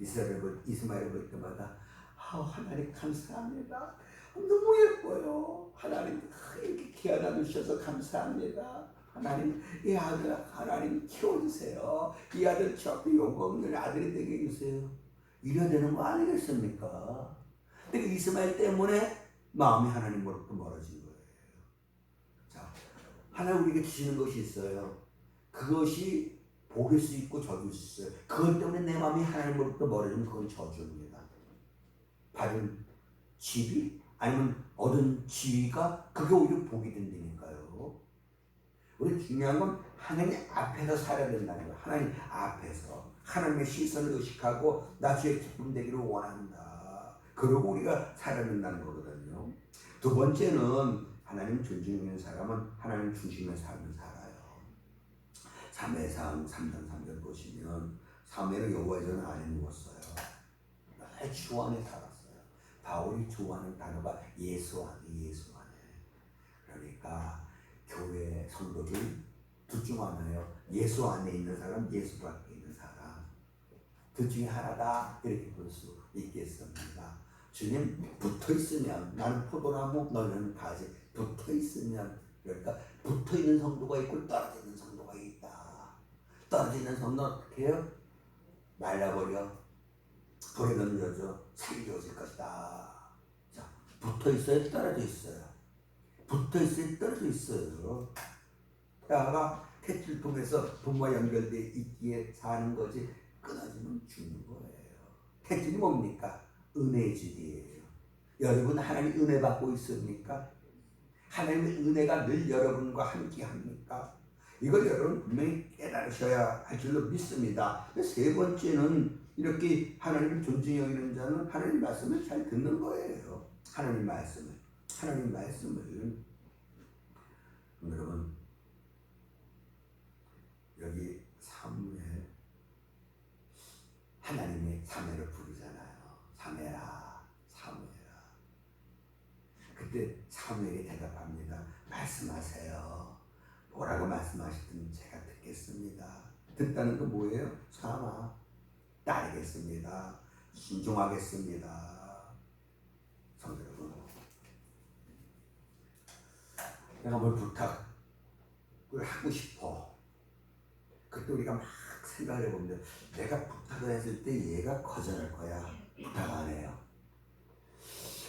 이스마엘을 볼 때마다 하나님 감사합니다. 너무 예뻐요. 하나님 이렇게 키워다 주셔서 감사합니다. 하나님 이 아들 하나님 키워주세요. 이 아들 저 앞에 용거 없는 아들이 되게 해주세요. 이래야 되는 거 아니겠습니까? 근데 이스마엘 때문에 마음이 하나님으로부터 멀어진 거예요. 자, 하나님 우리에게 주시는 것이 있어요. 그것이 복일 수 있고 저주일 수 있어요. 그것 때문에 내 마음이 하나님으로부터 멀어지면 그건 저주입니다. 받은 지위 아니면 얻은 지위가 그게 오히려 복이 된다니까요. 우리 중요한 건 하나님 앞에서 살아야 된다는 거예요. 하나님 앞에서 하나님의 시선을 의식하고 나 주의 기쁨 되기를 원한다. 그러고 우리가 살아야 된다는 거거든요. 두 번째는 하나님 존중 있는 사람은 하나님 중심의 삶을 살아요. 사무엘상 3장 3절 보시면 사무엘은 여호와의 전을 안에 누웠어요. 늘 주 안에 살았어요. 바울이 좋아하는 단어가 예수 안에, 예수 안에. 그러니까 교회 성도들 둘 중 하나예요. 예수 안에 있는 사람, 예수 밖에 있는 사람. 둘 중에 하나다 이렇게 볼 수 있겠습니다. 주님 붙어 있으면 나는 포도나무, 너는 가지. 붙어 있으면 그러니까 붙어 있는 성도가 있고 떨어지는 성도가 있다. 떨어지는 성도는 어떻게 해요? 말라버려. 불에 던져져 살려질 것이다. 자, 붙어 있어요, 떨어져 있어요. 붙어 있어요, 떨어져 있어요. 태아가 탯줄 통해서 부모와 연결돼 있기에 사는 거지 끊어지면 죽는 거예요. 탯줄이 뭡니까? 은혜의 줄이에요. 여러분 하나님 은혜 받고 있습니까? 하나님의 은혜가 늘 여러분과 함께 합니까? 이걸 여러분 분명히 깨달으셔야 할 줄로 믿습니다. 세 번째는 이렇게 하나님을 존중히 여기는 자는 하나님 말씀을 잘 듣는 거예요. 하나님 말씀을 여러분 여기 사무엘 하나님의 사무엘을 부르잖아요. 사무엘아, 사무엘아. 그때 사무엘이 대답합니다. 말씀하세요. 뭐라고 말씀하시든 제가 듣겠습니다. 듣다는 건 뭐예요? 삼아 따르겠습니다. 순종하겠습니다. 성도 여러분, 내가 뭘 부탁을 하고 싶어. 그때 우리가 막 생각을 해보면 내가 부탁을 했을 때 얘가 거절할 거야. 부탁 안 해요.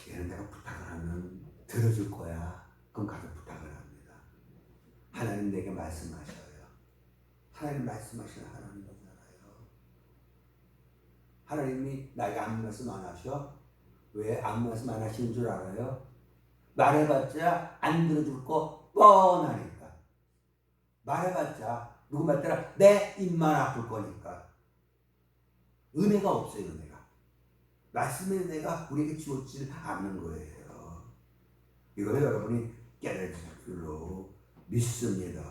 얘는 내가 부탁을 하면 들어줄 거야. 그럼 가서 부탁을 합니다. 하나님 내게 말씀하셔요. 하나님 말씀하시는 하나님이잖아요. 하나님이 나에게 아무 말씀 안 하셔? 왜 아무 말씀 안 하시는 줄 알아요? 말해봤자 안 들어줄 거 뻔하니까. 말해봤자 누구 말대로 내 입만 아플 거니까. 은혜가 없어요. 은혜가. 말씀의 은혜가 우리에게 주어지지 않는 거예요. 이걸 여러분이 깨달을 줄로 믿습니다.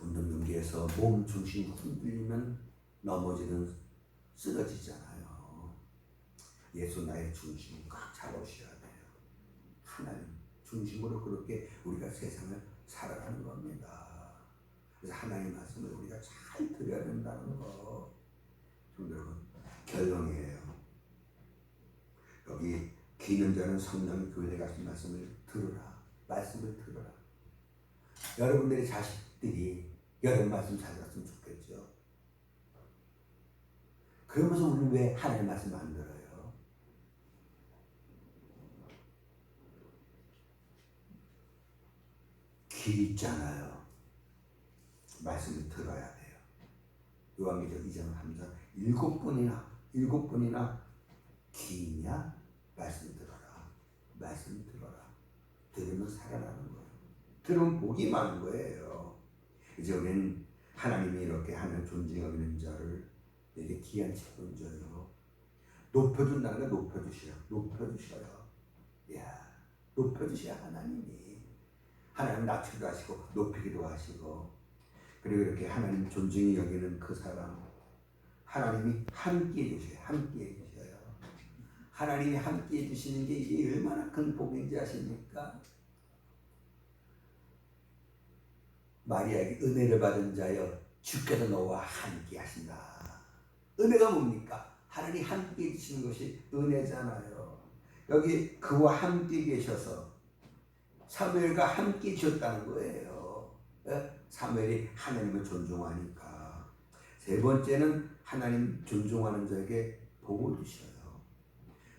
운동 경기에서 몸 중심이 흔들리면 넘어지는 쓰러지잖아요. 예수 나의 중심을 꽉 잡으셔야 돼요. 하나님 중심으로 그렇게 우리가 세상을 살아가는 겁니다. 그래서 하나님 말씀을 우리가 잘 들어야 된다는 거. 여러분 결론이에요. 여기 귀 있는 자는 성령이 교회에 가신 말씀을 들으라. 말씀을 들으라. 여러분들의 자식들이 여러분 말씀 잘 들었으면 좋겠죠. 그러면서 우리는 왜 하나님 말씀 안 들어요? 귀 있잖아요. 말씀을 들어야 돼요. 요한계시록 2장 3장 7번이나 귀 있냐? 말씀 들어라. 말씀 들어라. 들으면 살아나는 거예요. 들으면 복이 많은 거예요. 이제 우리는 하나님이 이렇게 하나님 존중하고 있는 자를 이렇게 귀한 책을 줘요. 높여준다는 건 높여주셔요. 이야, 높여주셔야 하나님 낮추기도 하시고 높이기도 하시고. 그리고 이렇게 하나님 존중히 여기는 그 사람 하나님이 함께 해주셔요. 하나님이 함께 해주시는 게 이게 얼마나 큰 복인지 아십니까? 마리아에게 은혜를 받은 자여 주께서 너와 함께 하신다. 은혜가 뭡니까? 하나님이 함께 해주시는 것이 은혜잖아요. 여기 그와 함께 계셔서 사무엘과 함께 계셨다는 거예요. 사무엘이 하나님을 존중하니까. 세 번째는 하나님 존중하는 자에게 복을 주셔요.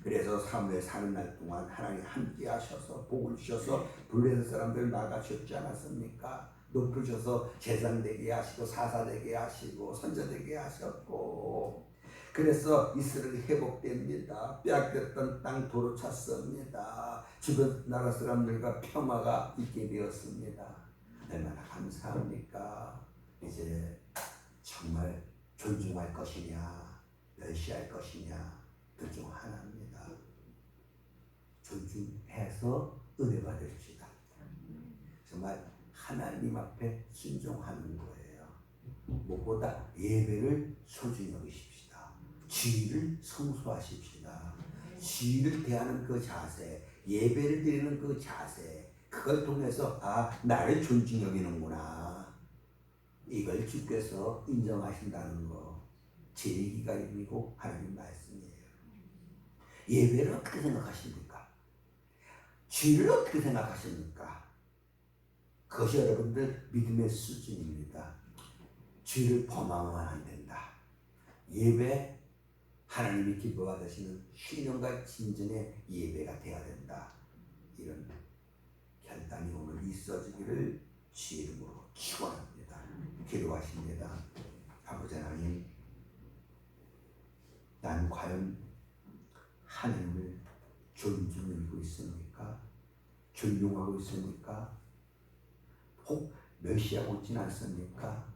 그래서 사무엘 사는 날 동안 하나님 함께 하셔서 복을 주셔서 블레셋 사람들 나가셨지 않았습니까? 높으셔서 제상 되게 하시고 사사 되게 하시고 선자 되게 하셨고, 그래서 이스라엘이 회복됩니다. 빼앗겼던 땅 도로 찼습니다. 주변 나라 사람들과 평화가 있게 되었습니다. 얼마나 감사합니까? 이제 정말 존중할 것이냐 멸시할 것이냐 둘 중 하나입니다. 존중해서 은혜 받읍시다. 정말 하나님 앞에 순종하는 거예요. 무엇보다 예배를 소중히 여기십시다. 주의를 성수하십시다. 주의를 대하는 그 자세, 예배를 드리는 그 자세, 그걸 통해서 나를 존중히 여기는구나, 이걸 주께서 인정하신다는 거, 제 얘기가 아니고 하나님 말씀이에요. 예배를 어떻게 생각하십니까? 주의를 어떻게 생각하십니까? 그것이 여러분들 믿음의 수준입니다. 주의를 범하면 안 된다. 예배, 하나님이 기뻐받으시는 신령과 진전의 예배가 되어야 된다. 이런 결단이 오늘 있어지기를 주의 이름으로 축원합니다. 기도하십니다. 아버지 하나님, 난 과연 하나님을 존중하고 있습니까? 존중하고 있습니까? 혹 멸시하고 있지는 않습니까?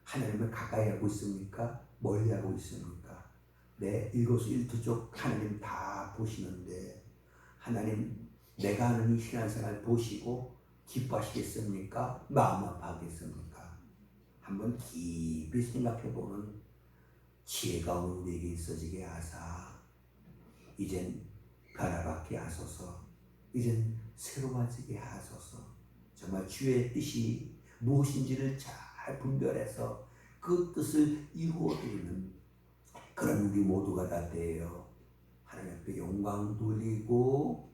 하나님을 가까이 하고 있습니까? 멀리 하고 있습니까? 내 일거수일투족 하나님 다 보시는데, 하나님 내가 하는 이 신앙생활 보시고 기뻐하시겠습니까? 마음 아파하겠습니까? 한번 깊이 생각해보는 지혜가 우리에게 있어지게 하사 이젠 변화받게 하소서, 이젠 새로워지게 하소서. 정말 주의 뜻이 무엇인지를 잘 분별해서 그 뜻을 이루어드리는 그런 우리 모두가 다 되어 하나님 앞에 영광 돌리고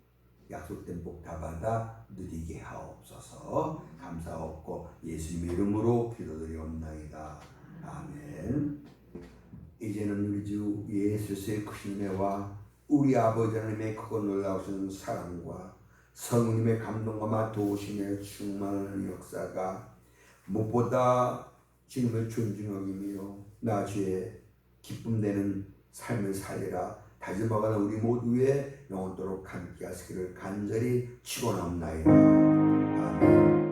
약속된 복 다 받아 누리게 하옵소서. 감사하옵고 예수님의 이름으로 기도드리옵나이다. 아멘. 이제는 우리 주 예수의 크신 은혜와 우리 아버지 하나님의 크고 놀라우신 사랑과 성령님의 감동과 도우심에 충만한 역사가, 무엇보다 주님을 존중하기며 나 주의 기쁨되는 삶을 살리라 다짐하는 우리 모두의 영원토록 함께 하시기를 간절히 축원하옵나이다. 아멘.